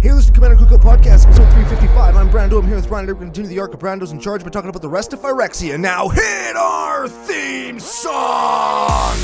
Hey, listen to Cookout Podcast, episode 355. I'm Brando. I'm here with Brando. We're going to continue the arc of Brando's in charge by talking about the rest of Phyrexia. Now hit our theme song!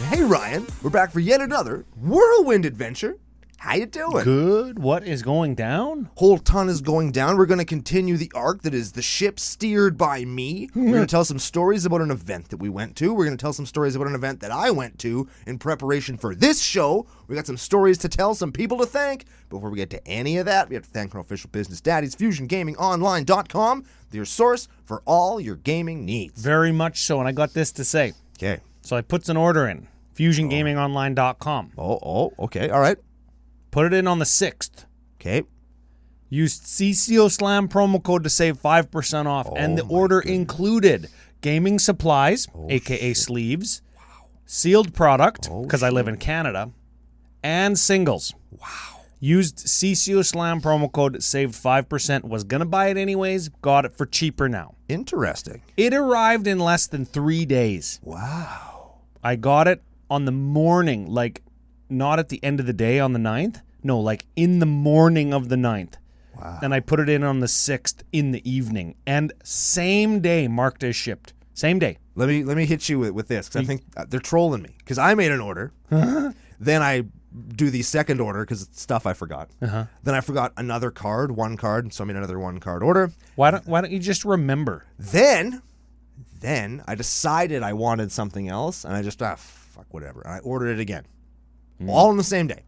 Hey, Ryan. We're back for yet another whirlwind adventure. How you doing? Good. What is going down? Whole ton is going down. We're going to continue the arc that is the ship steered by me. We're going to tell some stories about an event that we went to. We're going to tell some stories about an event that I went to in preparation for this show. We got some stories to tell, some people to thank. Before we get to any of that, we have to thank our official business daddies, FusionGamingOnline.com, your source for all your gaming needs. Very much so, and I got this to say. Okay. So I put an order in, FusionGamingOnline.com. Okay, all right. Put it in on the 6th. Okay. Used CCO Slam promo code to save 5% off, and the order included gaming supplies, aka sleeves, sealed product, because I live in Canada, and singles. Wow. Used CCO Slam promo code, saved 5%, was going to buy it anyways, got it for cheaper now. Interesting. It arrived in less than 3 days. Wow. I got it on the morning, like not at the end of the day on the 9th. No, like in the morning of the 9th. Wow. And I put it in on the 6th in the evening. And same day marked as shipped. Same day. Let me hit you with this, because I think they're trolling me. Because I made an order. Then I do the second order, because it's stuff I forgot. Then I forgot another card, one card, so I made another one card order. Why don't you just remember? Then I decided I wanted something else, and I just, fuck, whatever. And I ordered it again. All on the same day.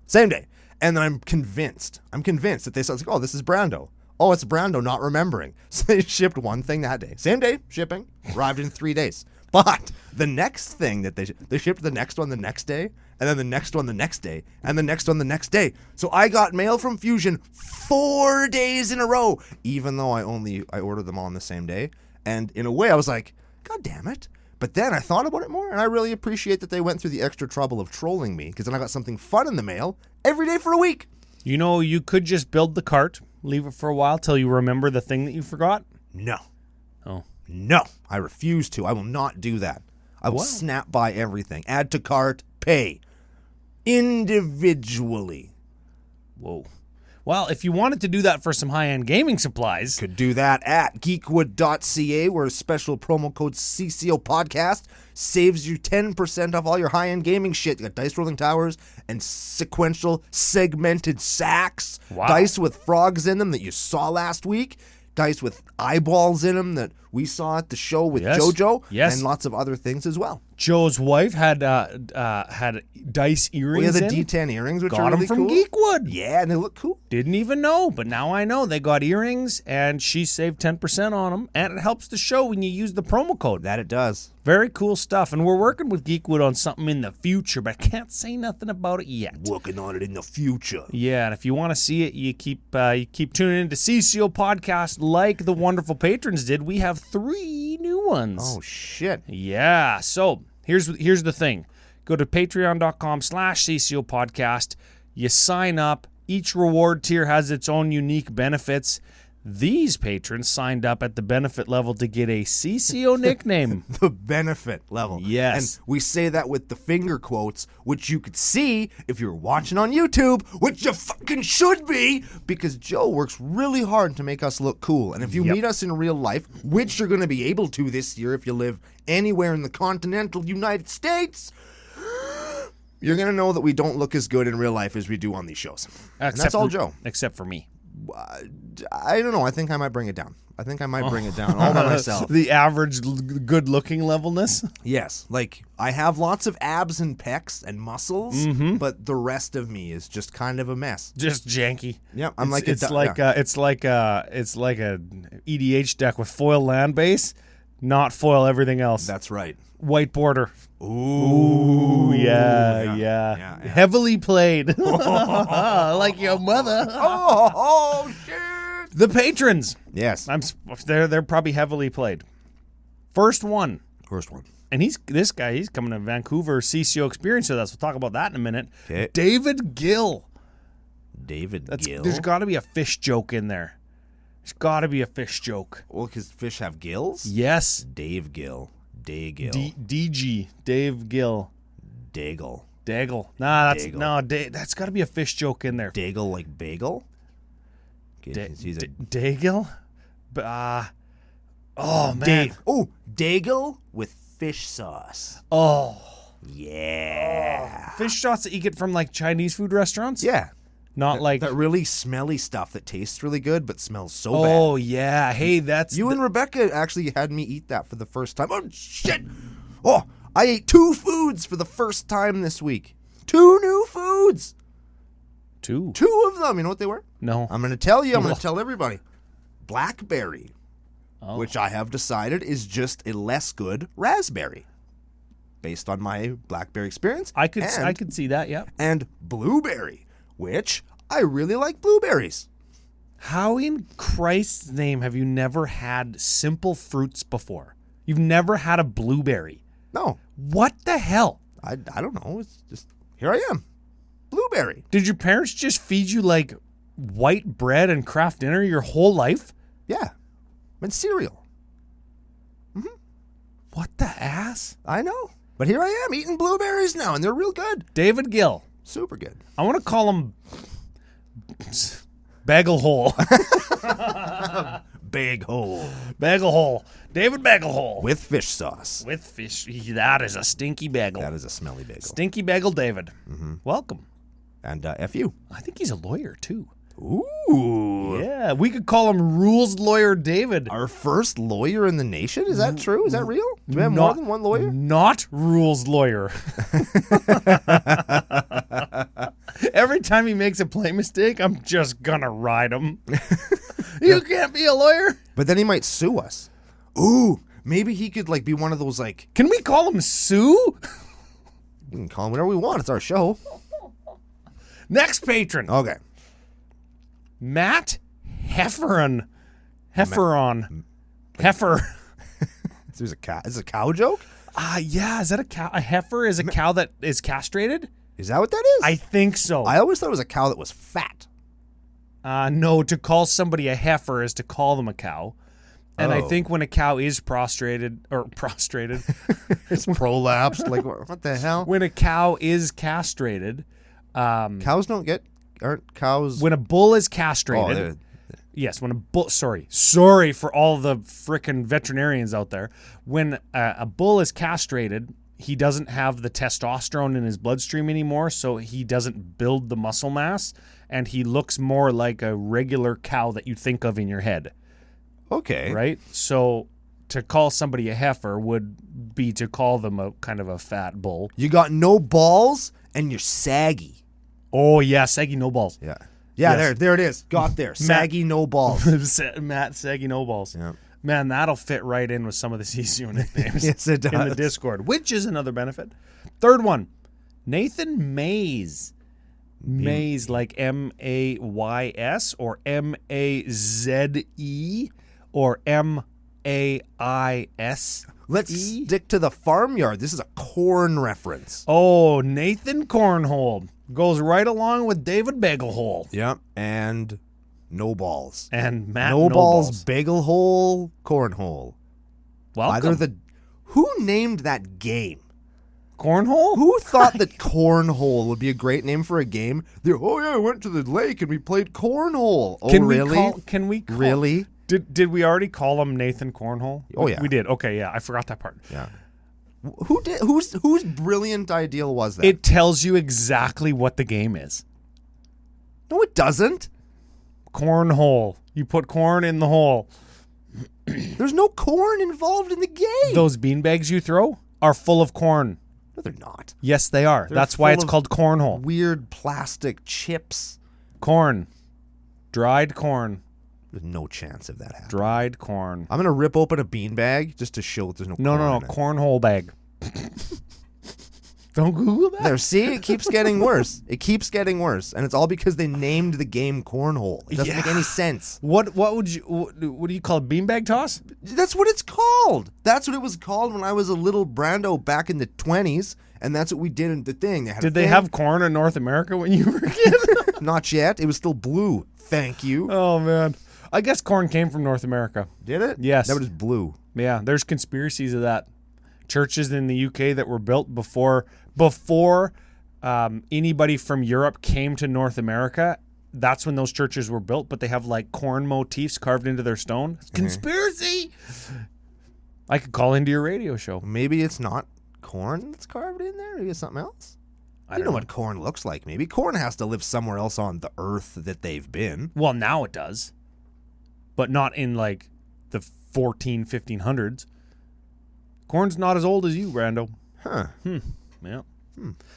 Same day. And then I'm convinced that they said, like, oh, this is Brando. Oh, it's Brando not remembering. So they shipped one thing that day. Same day, shipping. Arrived in 3 days. But the next thing that they shipped the next one the next day, and then the next one the next day, and the next one the next day. So I got mail from Fusion 4 days in a row, even though I ordered them all on the same day. And in a way, I was like, God damn it. But then I thought about it more, and I really appreciate that they went through the extra trouble of trolling me, because then I got something fun in the mail every day for a week. You know, you could just build the cart, leave it for a while till you remember the thing that you forgot. No. Oh. No. I refuse to. I will not do that. I will snap by everything. Add to cart, pay. Individually. Whoa. Well, if you wanted to do that for some high-end gaming supplies, could do that at geekwood.ca, where a special promo code CCO Podcast saves you 10% off all your high-end gaming shit. You got dice rolling towers and sequential segmented sacks. Wow. Dice with frogs in them that you saw last week. Dice with eyeballs in them that we saw at the show with JoJo. Yes. And lots of other things as well. Joe's wife had dice earrings. We had the D10 earrings, which got are really them from cool. Geekwood. Yeah, and they look cool. Didn't even know, but now I know. They got earrings, and she saved 10% on them, and it helps the show when you use the promo code. That it does. Very cool stuff, and we're working with Geekwood on something in the future, but I can't say nothing about it yet. Working on it in the future. Yeah, and if you want to see it, you keep tuning into CCO Podcast like the wonderful patrons did. We have 3 new ones. Oh, shit. Yeah, so here's the thing. Go to patreon.com/CCO Podcast. You sign up. Each reward tier has its own unique benefits. These patrons signed up at the benefit level to get a CCO nickname. The benefit level. Yes. And we say that with the finger quotes, which you could see if you're watching on YouTube, which you fucking should be, because Joe works really hard to make us look cool. And if you meet us in real life, which you're going to be able to this year if you live anywhere in the continental United States, you're going to know that we don't look as good in real life as we do on these shows. And that's all Joe. Except for me. I don't know. I think I might bring it down. All by myself. The average good-looking levelness? Yes. Like, I have lots of abs and pecs and muscles, but the rest of me is just kind of a mess. Just janky. Yeah, it's like a EDH deck with foil land base, not foil everything else. That's right. White border. Ooh, yeah. Heavily played. Like your mother. Oh, shit. The patrons. Yes. They're probably heavily played. First one. And he's coming to Vancouver CCO Experience with us. We'll talk about that in a minute. Okay. David Gill. Gill? There's got to be a fish joke in there. There's got to be a fish joke. Well, because fish have gills? Yes. Dave Gill. Dagill. DG. Dave Gill. Daigle. Daigle. Nah, that's Daigle. that's got to be a fish joke in there. Daigle like bagel? Daigle? Oh man. Daigle with fish sauce. Oh. Yeah. Fish sauce that you get from like Chinese food restaurants? Yeah. Not like that really smelly stuff that tastes really good but smells so bad. Oh yeah. Hey, that's You and Rebecca actually had me eat that for the first time. Oh shit. Oh, I ate 2 foods for the first time this week. 2 new foods. 2 2 of them. You know what they were? No. I'm going to tell you. I'm going to tell everybody. Blackberry, Oh. which I have decided is just a less good raspberry, based on my blackberry experience. I could see that, yeah. And blueberry, which I really like blueberries. How in Christ's name have you never had simple fruits before? You've never had a blueberry. No, What the hell? I don't know. It's just, here I am. Blueberry. Did your parents just feed you like white bread and Kraft dinner your whole life? Yeah. And cereal. What the ass? I know. But here I am eating blueberries now, and they're real good. David Gill. Super good. I want to call him Bagel Hole. Big hole. Bagel Hole. David Bagel Hole. With fish sauce. With fish. That is a stinky bagel. That is a smelly bagel. Stinky Bagel David. Welcome. And F you. I think he's a lawyer too. Ooh. Yeah, we could call him Rules Lawyer David. Our first lawyer in the nation? Is that true? Is that real? Do we have more than one lawyer? Not Rules Lawyer. Every time he makes a play mistake, I'm just gonna ride him. You can't be a lawyer. But then he might sue us. Ooh, maybe he could like be one of those like, Can we call him Sue? we can call him whatever we want. It's our show. Next patron, Okay. Matt Hefferon. Heifer. Is it a cow joke? Yeah, is that a cow? A heifer is a cow that is castrated? Is that what that is? I think so. I always thought it was a cow that was fat. No, to call somebody a heifer is to call them a cow. And I Oh. think when a cow is prostrated, It's prolapsed. Like, what the hell? when a cow is castrated, Cows aren't cows. when a bull is Oh, castrated, they're- yes, when a bull, sorry for all the frickin' veterinarians out there, when a bull is castrated, he doesn't have the testosterone in his bloodstream anymore, so he doesn't build the muscle mass, and he looks more like a regular cow that you think of in your head. okay. Right? So to call somebody a heifer would be to call them a kind of a fat bull. You got no balls and you're saggy. Oh, yeah, saggy no balls. Yeah. Yes. There it is. Got there. Saggy, no balls. Matt saggy no balls. Yeah. Man, that'll fit right in with some of the CCO nicknames Yes, it in the does. Discord, which is another benefit. Third one, Nathan Mays. Mays like Mays or Maze or Mais. Let's stick to the farmyard. This is a corn reference. Oh, Nathan Cornhole goes right along with David Bagelhole Yep. And no balls. and Matt No balls, bagel hole, cornhole. Welcome. Who named that game? Cornhole? Who thought that cornhole would be a great name for a game? I went to the lake and we played cornhole. Oh, really? Can we call, Really? Did we already call him Nathan Cornhole? Oh, yeah. We did. Okay, yeah. I forgot that part. Yeah. Who did? Whose brilliant idea was that? It tells you exactly what the game is. No, it doesn't. Cornhole. You put corn in the hole. There's no corn involved in the game. Those beanbags you throw are full of corn. No, they're not. Yes, they are. They're That's why full it's of called cornhole. Weird plastic chips. Corn. Dried corn. There's no chance of that happening. Dried corn. I'm gonna rip open a beanbag just to show that there's no. No, corn no, in it. cornhole bag. Don't Google that. There, see, it keeps getting worse. It keeps getting worse, and it's all because they named the game cornhole. It doesn't make any sense. What do you call it? Beanbag toss? That's what it's called. That's what it was called when I was a little Brando back in the 20s, and that's what we did in the thing. Did they have corn in North America when you were a kid? Not yet. It was still blue. Thank you. Oh man, I guess corn came from North America. Did it? Yes. That was blue. Yeah, there's conspiracies of that. churches in the UK that were built before anybody from Europe came to North America. That's when those churches were built, but they have like corn motifs carved into their stone. Conspiracy! I could call into your radio show. Maybe it's not corn that's carved in there. Maybe it's something else. I don't know what corn looks like. Maybe corn has to live somewhere else on the earth that they've been. Well, now it does, but not in like the 1500s. Corn's not as old as you, Brando. Huh. Yeah.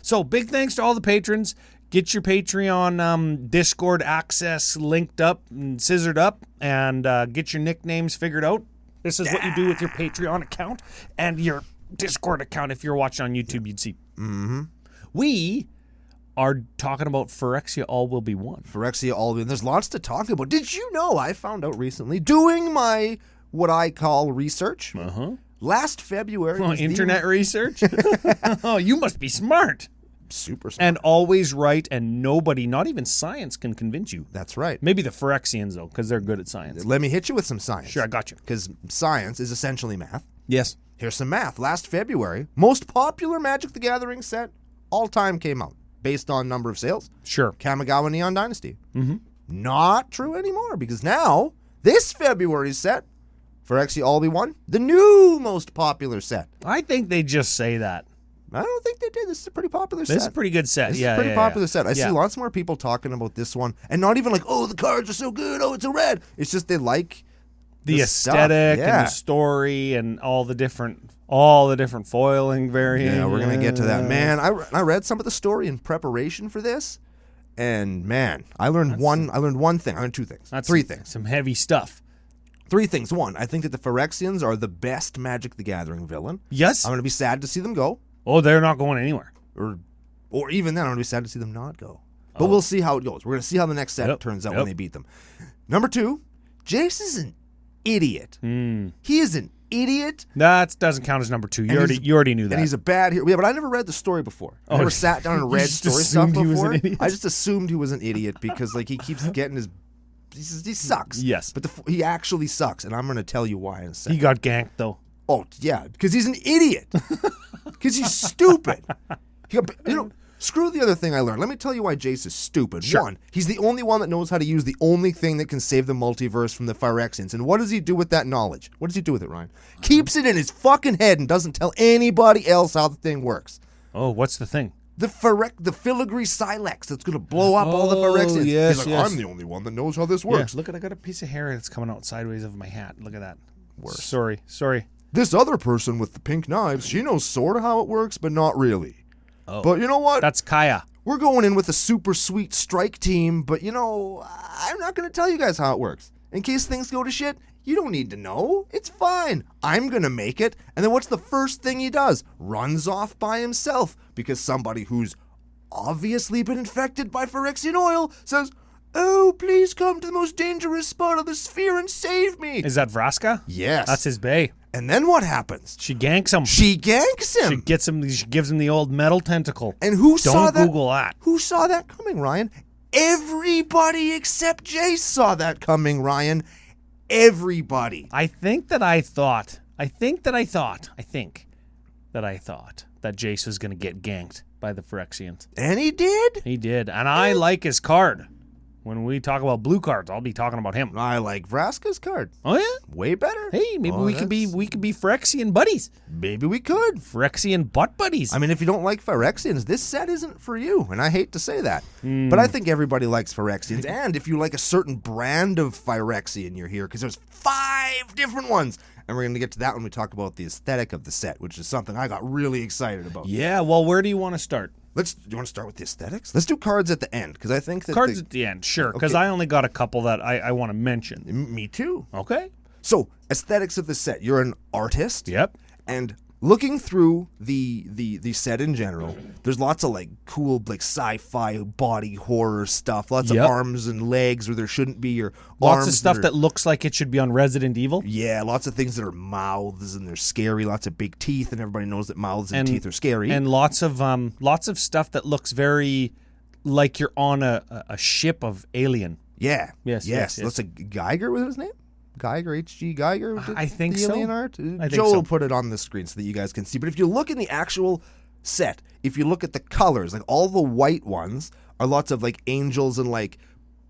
So big thanks to all the patrons. Get your Patreon Discord access linked up and scissored up, and get your nicknames figured out. This is what you do with your Patreon account and your Discord account. If you're watching on YouTube, you'd see. Mm-hmm. We are talking about Phyrexia All Will Be One. Phyrexia All Will Be One. There's lots to talk about. Did you know I found out recently, doing my what I call research, last February. Internet research? Oh, you must be smart. Super smart. And always right, and nobody, not even science, can convince you. That's right. Maybe the Phyrexians, though, because they're good at science. Let me hit you with some science. Sure, I got you. Because science is essentially math. Yes. Here's some math. Last February, most popular Magic the Gathering set all time came out, based on number of sales. Sure. Kamigawa Neon Dynasty. Not true anymore, because now, this February's set, Phyrexia All Be One, the new most popular set. I think they just say that. I don't think they did. This is a pretty popular set. This is a pretty good set. This is a pretty popular set. I see lots more people talking about this one, and not even like, oh, the cards are so good. Oh, it's a red. It's just they like the aesthetic and the story and all the different foiling variants. Yeah, we're gonna get to that. Man, I read some of the story in preparation for this, and man, I learned one thing. I learned two things. Three things. Some heavy stuff. Three things. One, I think that the Phyrexians are the best Magic the Gathering villain. Yes. I'm gonna be sad to see them go. Oh, they're not going anywhere. Or even then, I'm going to be sad to see them not go. But we'll see how it goes. We're going to see how the next set turns out when they beat them. Number two, Jace is an idiot. He is an idiot. That doesn't count as number two. You already knew that. And he's a bad hero. Yeah, but I never read the story before. I never sat down and read story stuff before. I just assumed he was an idiot because like he keeps getting his... He sucks. Yes. But he actually sucks, and I'm going to tell you why in a second. He got ganked, though. Oh, yeah, because he's an idiot. Because he's stupid. Screw the other thing I learned. Let me tell you why Jace is stupid. Sure. One, he's the only one that knows how to use the only thing that can save the multiverse from the Phyrexians. And what does he do with that knowledge? What does he do with it, Ryan? Keeps it in his fucking head and doesn't tell anybody else how the thing works. Oh, what's the thing? The filigree Silex that's going to blow up all the Phyrexians. Yes, he's like, I'm the only one that knows how this works. Yeah. Look, I got a piece of hair that's coming out sideways of my hat. Look at that. Worse. Sorry. This other person with the pink knives, she knows sort of how it works, but not really. Oh. But you know what? That's Kaya. We're going in with a super sweet strike team, but I'm not going to tell you guys how it works. In case things go to shit, you don't need to know. It's fine. I'm going to make it. And then what's the first thing he does? Runs off by himself because somebody who's obviously been infected by Phyrexian oil says, oh, please come to the most dangerous spot of the sphere and save me. Is that Vraska? Yes. That's his bae. And then what happens? She ganks him. She gets him. She gives him the old metal tentacle. And who saw that? Don't Google that. Who saw that coming, Ryan? Everybody except Jace saw that coming, Ryan. Everybody. I think that Jace was going to get ganked by the Phyrexians. And he did? He did. And I like his card. When we talk about blue cards, I'll be talking about him. I like Vraska's card. Oh yeah? Way better. Hey, maybe we could be Phyrexian buddies. Maybe we could. Phyrexian butt buddies. I mean, if you don't like Phyrexians, this set isn't for you. And I hate to say that. But I think everybody likes Phyrexians. And if you like a certain brand of Phyrexian, you're here. Because there's 5 different ones. And we're going to get to that when we talk about the aesthetic of the set, which is something I got really excited about. Yeah, well, where do you want to start? Do you want to start with the aesthetics? Let's do cards at the end, because I think that... Cards at the end, sure, because I only got a couple that I want to mention. Me too. Okay. So, aesthetics of the set. You're an artist. Yep. And looking through the set in general, there's lots of like cool like sci-fi body horror stuff. Lots of arms and legs where there shouldn't be, or lots of stuff that looks like it should be on Resident Evil. Yeah, lots of things that are mouths and they're scary. Lots of big teeth, and everybody knows that mouths and teeth are scary. And lots of stuff that looks very like you're on a ship of Alien. Yeah. Yes. Lots of Geiger was his name. Geiger, HG Geiger. I think the so. alien art. I think Joe so. will put it on the screen so that you guys can see. But if you look in the actual set, if you look at the colors, like all the white ones are lots of like angels and like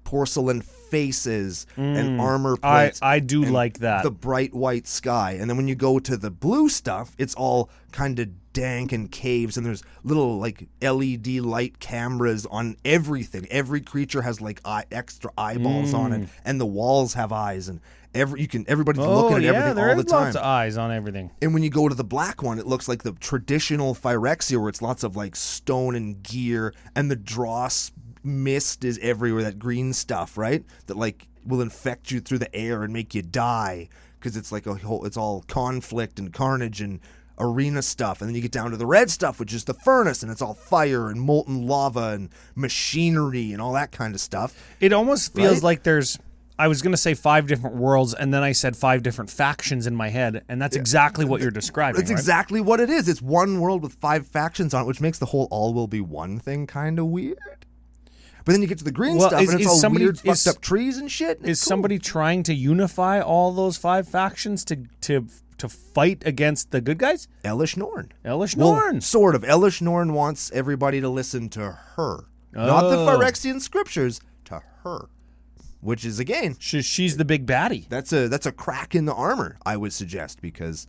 porcelain faces and armor plates. I do and like that. the bright white sky. And then when you go to the blue stuff, it's all kind of dank and caves, and there's little like LED light cameras on everything. Every creature has like extra eyeballs on it, and the walls have eyes, and everybody's looking at everything there all the is time. lots of eyes on everything. And when you go to the black one, it looks like the traditional Phyrexia, where it's lots of like stone and gear, and the dross mist is everywhere, that green stuff, right? That like will infect you through the air and make you die, because it's like it's all conflict and carnage and arena stuff. And then you get down to the red stuff, which is the furnace, and it's all fire and molten lava and machinery and all that kind of stuff. It almost feels Right? like there's, I was going to say 5 different worlds, and then I said 5 different factions in my head, and that's exactly what you're describing. It's right? exactly what it is. It's one world with 5 factions on it, which makes the whole all will be one thing kind of weird. But then you get to the green stuff, and it's all weird, fucked up trees and shit. Is somebody trying to unify all those 5 factions to fight against the good guys? Elish Norn. Elish Well, Norn. sort of. Elish Norn wants everybody to listen to her. Not the Oh. Phyrexian scriptures, to her. Which is, again, She's the big baddie. that's a crack in the armor, I would suggest, because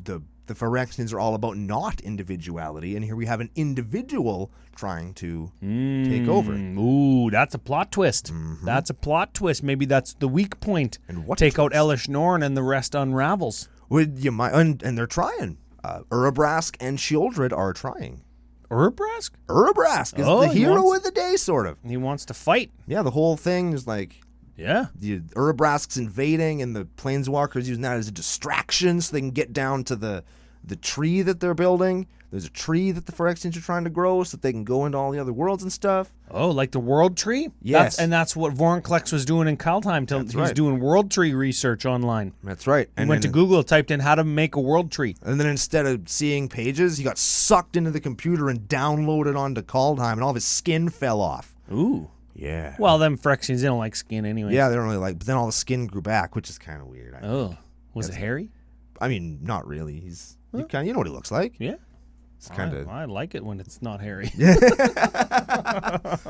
the Phyrexians are all about not individuality, and here we have an individual trying to take over. Ooh, that's a plot twist. That's a plot twist. Maybe that's the weak point. And what Take out twist? Elish Norn and the rest unravels. Would you mind? And they're trying. Urabrask and Shieldred are trying. Urabrask? Urabrask is Oh, the he hero wants- of the day, sort of. He wants to fight. Yeah, the whole thing is like Yeah. the Urabrask's invading, and the Planeswalkers using that as a distraction so they can get down to the tree that they're building. There's a tree that the Phyrexians are trying to grow so that they can go into all the other worlds and stuff. Oh, like the World Tree? Yes. That's what Vorinclex was doing in Kaldheim. He's right. doing World Tree research online. That's right. He went to Google, typed in how to make a World Tree. And then instead of seeing pages, he got sucked into the computer and downloaded onto Kaldheim, and all of his skin fell off. Ooh. Yeah. Well, them Phyrexians, they don't like skin anyway. Yeah, they don't really like. But then all the skin grew back, which is kind of weird. Oh. Was it hairy? I mean, not really. He's you know what he looks like. Yeah. It's kind of. I like it when it's not hairy.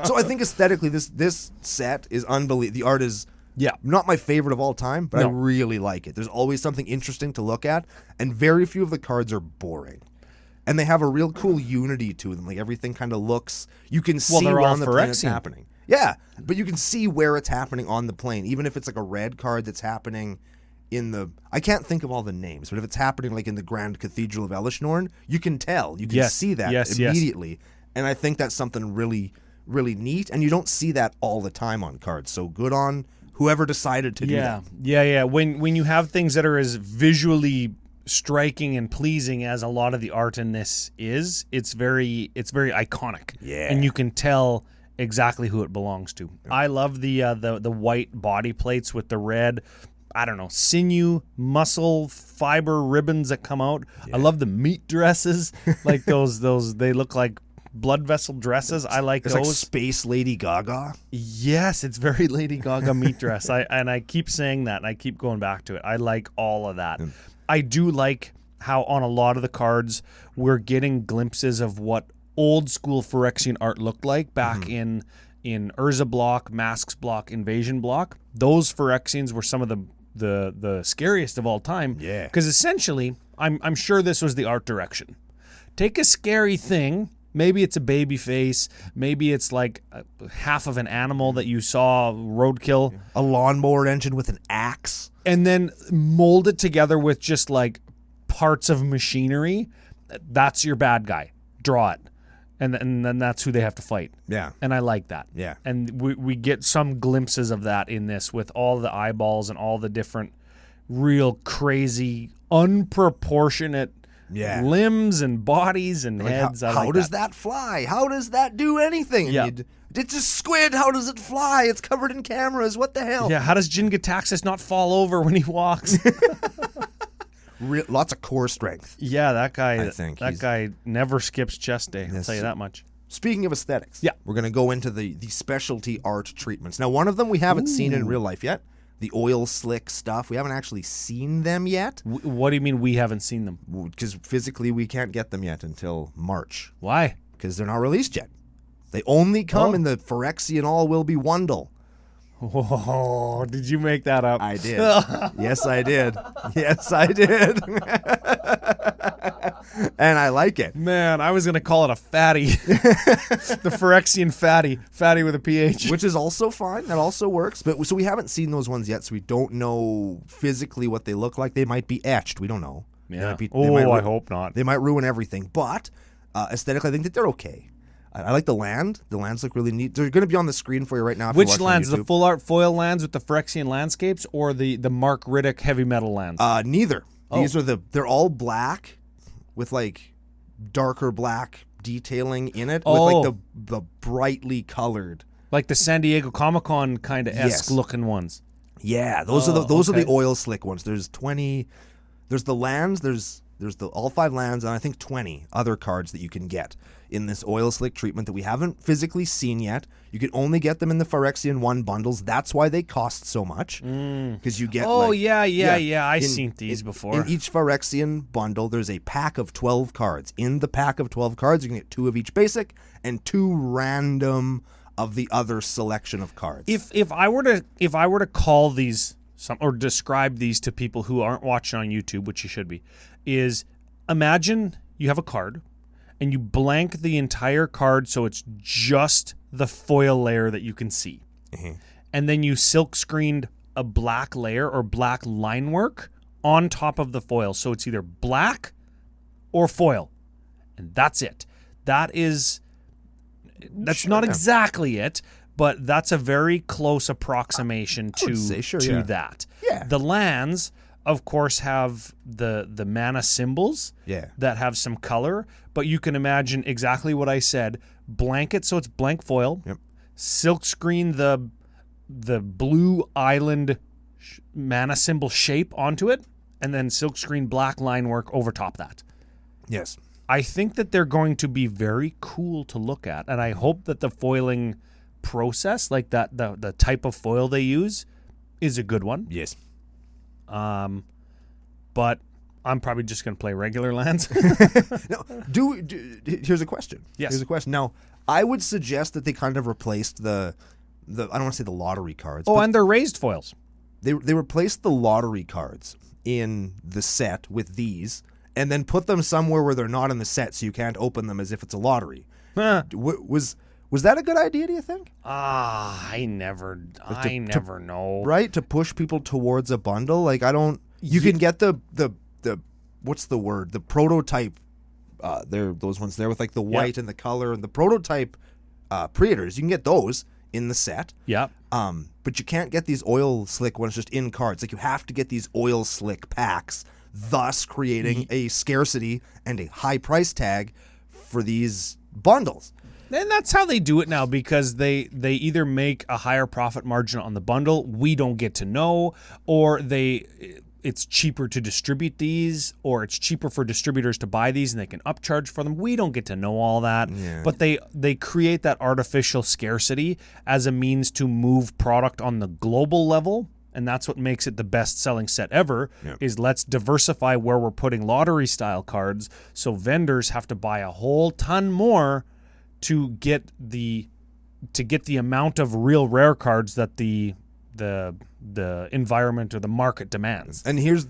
So I think aesthetically, this set is unbelievable. The art is Yeah. not my favorite of all time, but No. I really like it. There's always something interesting to look at, and very few of the cards are boring. And they have a real cool unity to them. Like everything kind of looks. You can see they're where all on the plane it's Phyrexian. happening. Yeah, but you can see where it's happening on the plane, even if it's like a red card that's happening in the. I can't think of all the names, but if it's happening like in the Grand Cathedral of Elish Norn, you can tell. You can Yes, see that yes. immediately. And I think that's something really, really neat. And you don't see that all the time on cards. So good on whoever decided to do that. Yeah. When you have things that are as visually striking and pleasing as a lot of the art in this is, it's very iconic. Yeah. And you can tell exactly who it belongs to. I love the white body plates with the red, I don't know, sinew, muscle, fiber ribbons that come out. I love the meat dresses, like those they look like blood vessel dresses. I like It's those. like Space Lady Gaga. Yes, it's very Lady Gaga meat dress. I keep saying that, and I keep going back to it. I like all of that. I do like how on a lot of the cards we're getting glimpses of what old school Phyrexian art looked like back in Urza block, Masks block, Invasion block. Those Phyrexians were some of the scariest of all time. Yeah. Because essentially, I'm sure this was the art direction. Take a scary thing. Maybe it's a baby face. Maybe it's like half of an animal that you saw roadkill. A lawnmower engine with an axe. And then mold it together with just like parts of machinery. That's your bad guy. Draw it. And then that's who they have to fight. Yeah. And I like that. Yeah. And we get some glimpses of that in this with all the eyeballs and all the different real crazy, unproportionate limbs and bodies and Like heads. how does that fly? How does that do anything? Yeah. It's a squid. How does it fly? It's covered in cameras. What the hell? Yeah, how does Jin Gitaxis not fall over when he walks? Lots of core strength. Yeah, that guy. I think that guy never skips chest day. I'll Yes. tell you that much. Speaking of aesthetics, Yeah. we're going to go into the specialty art treatments. Now, one of them we haven't seen in real life yet. the oil slick stuff. We haven't actually seen them yet. What do you mean we haven't seen them? Because physically we can't get them yet until March. Why? Because they're not released yet. They only come in the Phyrexia and all will be Wundle. Oh, did you make that up? I did. Yes, I did. Yes, I did. And I like it. Man, I was going to call it a fatty. The Phyrexian fatty with a PH. Which is also fine. That also works. But so we haven't seen those ones yet, so we don't know physically what they look like. They might be etched. We don't know. Yeah. I hope not. They might ruin everything. But aesthetically, I think that they're okay. I like the land. The lands look really neat. They're going to be on the screen for you right now. If Which lands? The full art foil lands with the Phyrexian landscapes, or the Mark Riddick heavy metal lands? Neither. These are they're all black with like darker black detailing in it with like the brightly colored, like the San Diego Comic-Con kind of esque looking ones. Yeah, those are the oil slick ones. There's 20. There's the lands. There's the all 5 lands, and I think 20 other cards that you can get in this oil slick treatment that we haven't physically seen yet. You can only get them in the Phyrexian 1 bundles. That's why they cost so much. Because you get I've seen these before. In each Phyrexian bundle, there's a pack of 12 cards. In the pack of 12 cards, you can get 2 of each basic and 2 random of the other selection of cards. If I were to call these or describe these to people who aren't watching on YouTube, which you should be, is imagine you have a card and you blank the entire card so it's just the foil layer that you can see. Mm-hmm. And then you silk screened a black layer or black line work on top of the foil. So it's either black or foil. And that's it. That's not exactly it, but that's a very close approximation to that. Yeah. The lands, of course, have the mana symbols that have some color, but you can imagine exactly what I said. Blanket, so it's blank foil. Yep. Silk screen the blue island mana symbol shape onto it, and then silk screen black line work over top that. Yes. I think that they're going to be very cool to look at, and I hope that the foiling process, like that, the type of foil they use, is a good one. Yes. But I'm probably just going to play regular lands. No, here's a question. Yes. Here's a question. Now, I would suggest that they kind of replaced the I don't want to say the lottery cards. Oh, and they're raised foils. They replaced the lottery cards in the set with these, and then put them somewhere where they're not in the set, so you can't open them as if it's a lottery. Was that a good idea, do you think? I never know. Right? To push people towards a bundle? Like, I don't... You can get the what's the word? The prototype, those ones there with like the white and the color and the prototype Predators. You can get those in the set. Yeah. But you can't get these oil slick ones just in cards. Like, you have to get these oil slick packs, thus creating a scarcity and a high price tag for these bundles. And that's how they do it now, because they either make a higher profit margin on the bundle, we don't get to know, or it's cheaper to distribute these, or it's cheaper for distributors to buy these and they can upcharge for them. We don't get to know all that. Yeah. But they create that artificial scarcity as a means to move product on the global level. And that's what makes it the best-selling set ever, is let's diversify where we're putting lottery-style cards, so vendors have to buy a whole ton more to get the amount of real rare cards that the environment or the market demands. And here's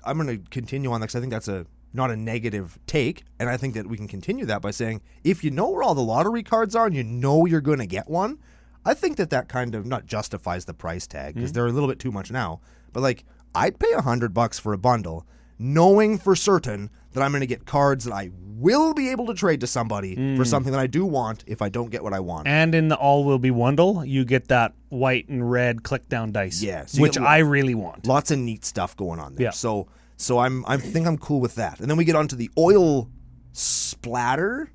I'm going to continue on that because I think that's not a negative take, and I think that we can continue that by saying, if you know where all the lottery cards are and you know you're going to get one, I think that kind of not justifies the price tag, because they're a little bit too much now. But like, I'd pay $100 for a bundle, knowing for certain that I'm going to get cards that I will be able to trade to somebody for something that I do want if I don't get what I want. And in the all will be Wundle, you get that white and red click down dice, so which I really want. Lots of neat stuff going on there. Yeah. So I think I'm cool with that. And then we get onto the oil splatter.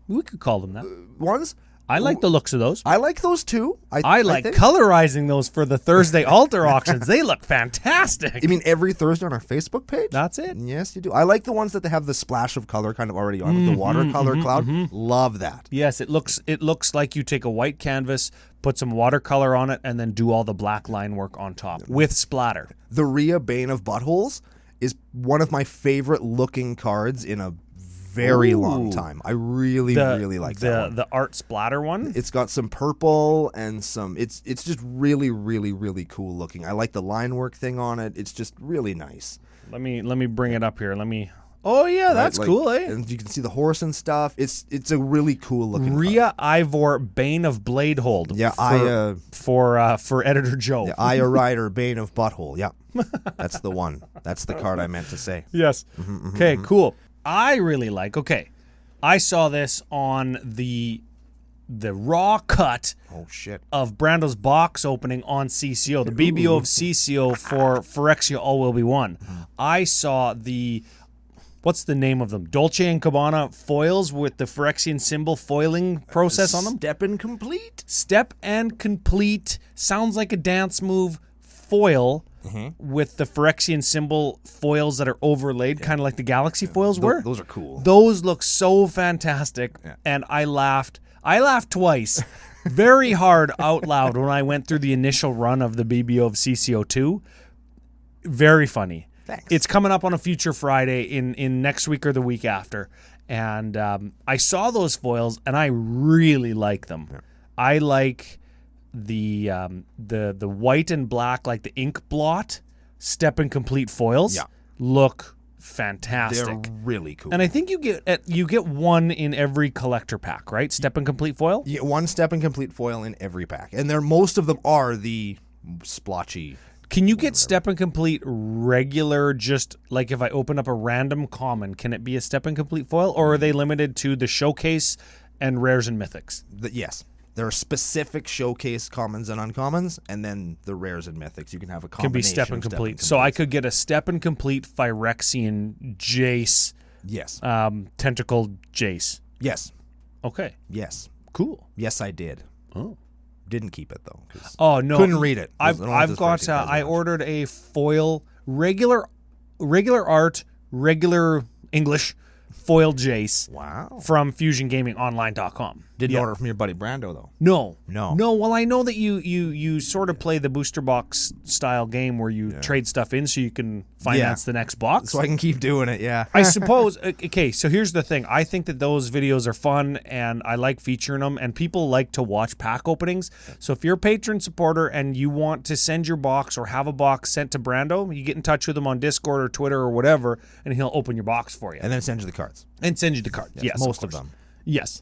We could call them that. Ones. I like the looks of those. I like those too. I like colorizing those for the Thursday altar auctions. They look fantastic. You mean every Thursday on our Facebook page? That's it. Yes, you do. I like the ones that they have the splash of color kind of already on it, the watercolor cloud. Love that. Yes, it looks like you take a white canvas, put some watercolor on it, and then do all the black line work on top with splatter. The Rhea Bane of Buttholes is one of my favorite looking cards in a very long time. I really like that one. The art splatter one. It's got some purple and some. It's just really cool looking. I like the line work thing on it. It's just really nice. Let me bring it up here. Oh yeah, that's cool, eh? And you can see the horse and stuff. It's a really cool looking. Rhea Ivor Bane of Bladehold. Yeah, for Editor Joe. Yeah, Aya Rider Bane of Butthole. Yeah, that's the one. That's the card I meant to say. Yes. Okay, cool. I really like. Okay, I saw this on the raw cut. Oh shit! Of Brando's box opening on CCO, the BBO of CCO for Phyrexia All Will Be One. I saw what's the name of them? Dolce & Gabbana foils with the Phyrexian symbol foiling process on them. Step and complete. Step and complete. Sounds like a dance move foil. With the Phyrexian symbol foils that are overlaid, kind of like the Galaxy foils were. Those are cool. Those look so fantastic, and I laughed. I laughed twice, very hard out loud when I went through the initial run of the BBO of CCO2. Very funny. Thanks. It's coming up on a future Friday in next week or the week after, and I saw those foils, and I really like them. Yeah. I like the white and black, like the ink blot step and complete foils. Look fantastic. They're really cool. And I think you get one in every collector pack, right? Step and complete foil. You get one step and complete foil in every pack, and most of them are the splotchy. Can you get step and complete regular? Just like if I open up a random common, can it be a step and complete foil, or are they limited to the showcase and rares and mythics? Yes. There are specific showcase commons and uncommons, and then the rares and mythics. You can have a combination. Can be step and complete. So I could get a step and complete Phyrexian Jace. Yes. Tentacled Jace. Yes. Okay. Yes. Cool. Yes, I did. Oh. Didn't keep it though. Oh no. Couldn't read it. I've got. I ordered a foil regular art, regular English foil Jace. Wow. From FusionGamingOnline.com. Didn't order from your buddy Brando though. No. Well, I know that you sort of play the booster box style game where you trade stuff in so you can finance the next box. So I can keep doing it. Yeah. I suppose. Okay. So here's the thing. I think that those videos are fun and I like featuring them, and people like to watch pack openings. So if you're a patron supporter and you want to send your box or have a box sent to Brando, you get in touch with him on Discord or Twitter or whatever, and he'll open your box for you. And then send you the cards. And send you the cards. Yes, most of them. Yes.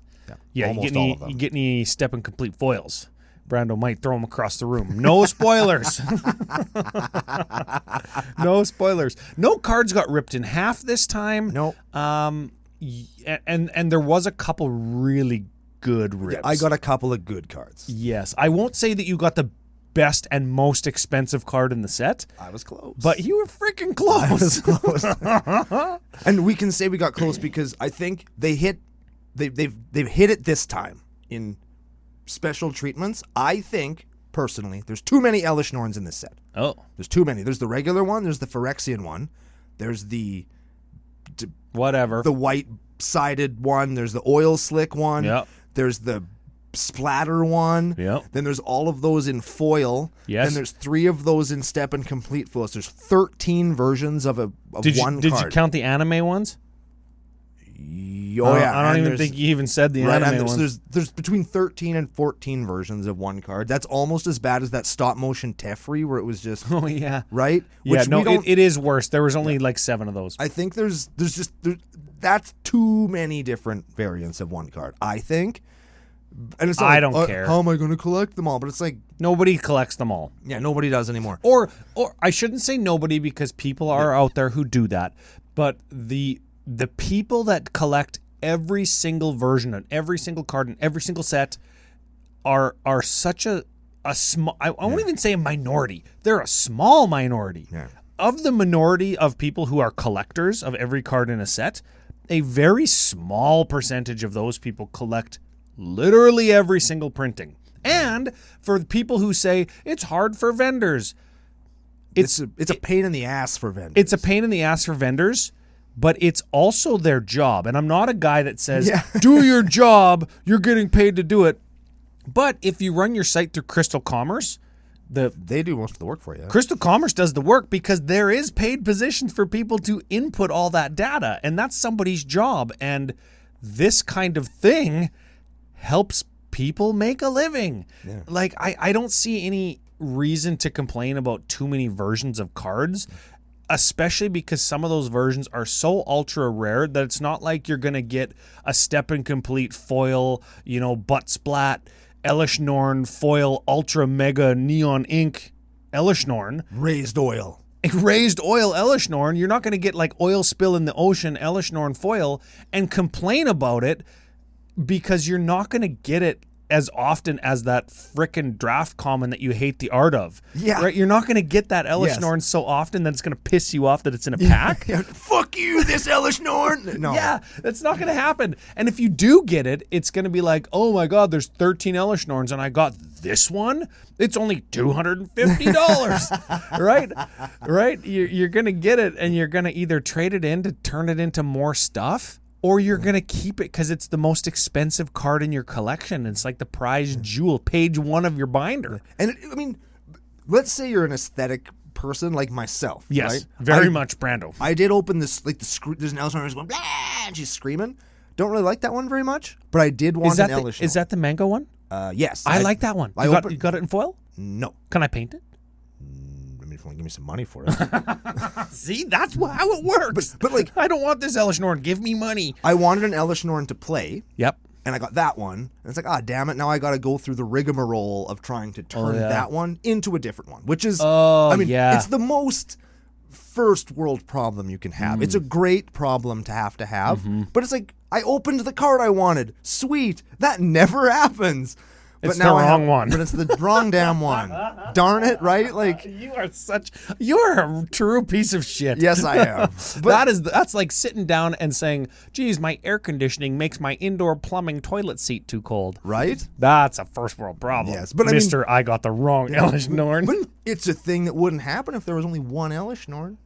Yeah, you get any step and complete foils. Brando might throw them across the room. No spoilers. No spoilers. No cards got ripped in half this time. No. And there was a couple really good rips. Yeah, I got a couple of good cards. Yes. I won't say that you got the best and most expensive card in the set. I was close. But you were freaking close. I was close. And we can say we got close because I think they've hit it this time in special treatments. I think personally there's too many Elish Norns in this set. Oh. There's too many. There's the regular one, there's the Phyrexian one, there's the whatever. The white-sided one, there's the oil slick one. Yep. There's the splatter one. Yep. Then there's all of those in foil. Yes. Then there's 3 of those in step and complete foils. There's 13 versions of one card. Did you count the anime ones? Oh yeah, I don't even think you even said the anime ones. There's between 13 and 14 versions of one card. That's almost as bad as that stop motion Teferi where it was just right. Yeah, it is worse. There was only like 7 of those. I think there's that's too many different variants of one card. I think. And it's I don't care. How am I going to collect them all? But it's like nobody collects them all. Yeah, nobody does anymore. Or I shouldn't say nobody because people are out there who do that. But the people that collect every single version of every single card in every single set are such a small. I won't even say a minority. They're a small minority. Yeah. Of the minority of people who are collectors of every card in a set, a very small percentage of those people collect Literally every single printing. And for people who say it's hard for vendors, It's a pain in the ass for vendors. it's a pain in the ass for vendors, but it's also their job. And I'm not a guy that says, do your job, you're getting paid to do it. But if you run your site through Crystal Commerce, they do most of the work for you. Crystal Commerce does the work because there is paid positions for people to input all that data, and that's somebody's job. And this kind of thing helps people make a living. Yeah. Like, I don't see any reason to complain about too many versions of cards, especially because some of those versions are so ultra rare that it's not like you're going to get a step and complete foil, butt splat, Elishnorn foil ultra mega neon ink Elishnorn. Raised oil Elishnorn. You're not going to get like oil spill in the ocean Elishnorn foil and complain about it because you're not going to get it as often as that frickin' draft common that you hate the art of. Yeah. Right? You're not going to get that Elishnorn so often that it's going to piss you off that it's in a pack. Fuck you, this Elishnorn. No. Yeah, that's not going to happen. And if you do get it, it's going to be like, oh my God, there's 13 Elishnorns and I got this one. It's only $250. Right? You're going to get it and you're going to either trade it in to turn it into more stuff, or you're going to keep it because it's the most expensive card in your collection. It's like the prized jewel, page 1 of your binder. And let's say you're an aesthetic person like myself. Yes, right? very much Brando. I did open this, there's an Elishnorn who's going, blah, and she's screaming. Don't really like that one very much, but I did want an Elishnorn. Is that the mango one? Yes. I like that one. You got it in foil? No. Can I paint it? If you want to give me some money for it. See, that's how it works. But like, I don't want this Elishnorn. Give me money. I wanted an Elishnorn to play. Yep. And I got that one. And it's like, damn it. Now I got to go through the rigmarole of trying to turn that one into a different one, which is, it's the most first world problem you can have. It's a great problem to have. But it's like, I opened the card I wanted. Sweet. That never happens. It's the wrong one. But it's the wrong damn one. Darn it, right? Like, you're a true piece of shit. Yes, I am. But that's like sitting down and saying, geez, my air conditioning makes my indoor plumbing toilet seat too cold. Right? That's a first world problem. Yes, but I got the wrong Elishnorn. But it's a thing that wouldn't happen if there was only one Elishnorn.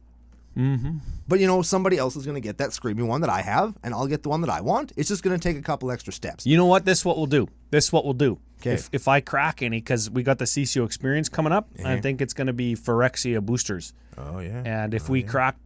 Mm-hmm. But somebody else is going to get that screamy one that I have, and I'll get the one that I want. It's just going to take a couple extra steps. You know what? This is what we'll do. Okay. If I crack any, because we got the CCO experience coming up, I think it's going to be Phyrexia boosters. Oh yeah. And if I crack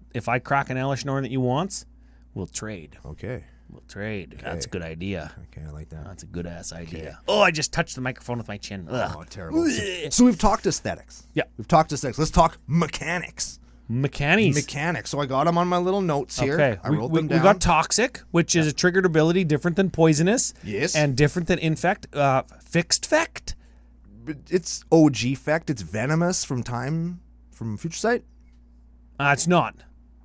an Elishnorn that you want, we'll trade. Okay. We'll trade. Okay. That's a good idea. Okay, I like that. That's a good ass idea. Oh, I just touched the microphone with my chin. Ugh. Oh, terrible. So we've talked aesthetics. Yeah. We've talked aesthetics. Let's talk mechanics. Mechanics. So I got them on my little notes here. Okay. I wrote them down. We got toxic, which is a triggered ability different than poisonous. Yes. And different than infect. Fixed effect. It's OG effect. It's venomous from Future Sight. It's not.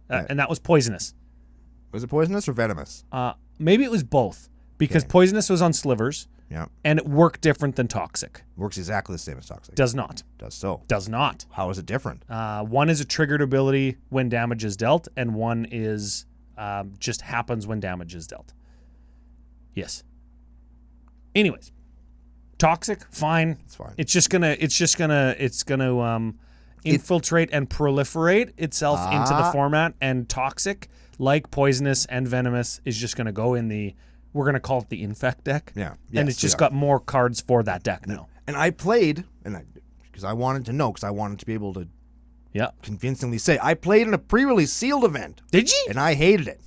And that was poisonous. Was it poisonous or venomous? Maybe it was both. Because poisonous was on slivers. Yeah. And it worked different than toxic. Works exactly the same as toxic. Does not. Does not. How is it different? One is a triggered ability when damage is dealt, and one is just happens when damage is dealt. Yes. Anyways, toxic, fine. It's fine. It's gonna infiltrate and proliferate itself into the format, and toxic, like poisonous and venomous, is just gonna go in the. We're going to call it the Infect deck. Yeah. And it's just got more cards for that deck now. And I played, because I wanted to know, because I wanted to be able to convincingly say, I played in a pre-release sealed event. Did you? And I hated it.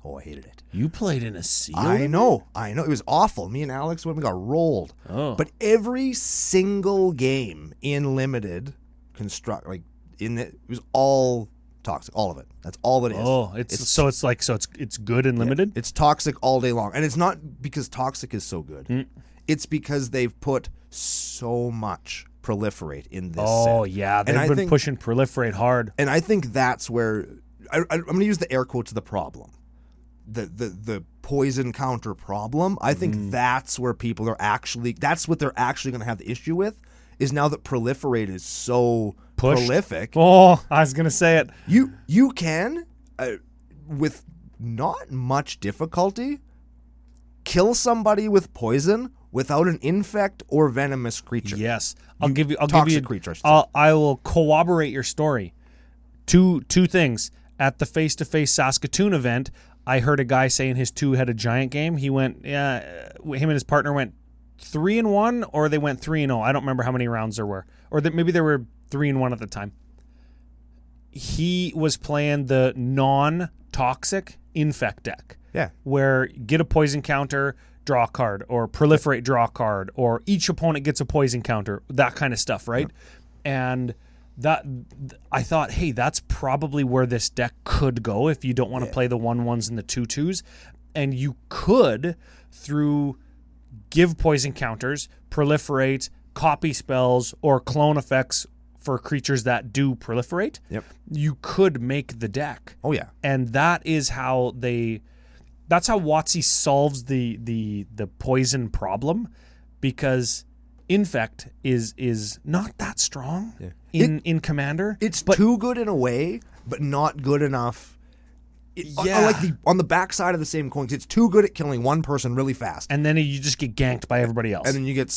Oh, I hated it. You played in a sealed I know. It was awful. Me and Alex, when we got rolled. Oh. But every single game in Limited, it was all toxic, all of it. That's all it is. Oh, it's good and limited. It's toxic all day long, and it's not because toxic is so good. It's because they've put so much proliferate in this. Oh set. yeah, they've been pushing proliferate hard. And I think that's where I'm going to use the air quotes, the problem, the poison counter problem. I think that's where people are that's what they're actually going to have the issue with. Is now that proliferate is so prolific. Oh, I was gonna say it. You can, with not much difficulty, kill somebody with poison without an infect or venomous creature. Yes. I'll give you toxic creature, I should say. I will corroborate your story. Two things. At the face-to-face Saskatoon event, I heard a guy saying his 2-headed giant game. He went, him and his partner went 3-1, or they went 3-0. I don't remember how many rounds there were, or maybe there were 3-1 at the time. He was playing the non-toxic infect deck. Yeah. Where get a poison counter, draw a card, or proliferate, draw a card, or each opponent gets a poison counter, that kind of stuff, right? Yeah. And that I thought, hey, that's probably where this deck could go if you don't want to play the 1/1s and the 2/2s. And you could, through give poison counters, proliferate, copy spells, or clone effects for creatures that do proliferate, you could make the deck. Oh, yeah. And that is how that's how WotC solves the poison problem, because infect is not that strong in Commander. It's too good in a way, but not good enough. On the backside of the same coin, it's too good at killing one person really fast, and then you just get ganked by everybody else, and then you get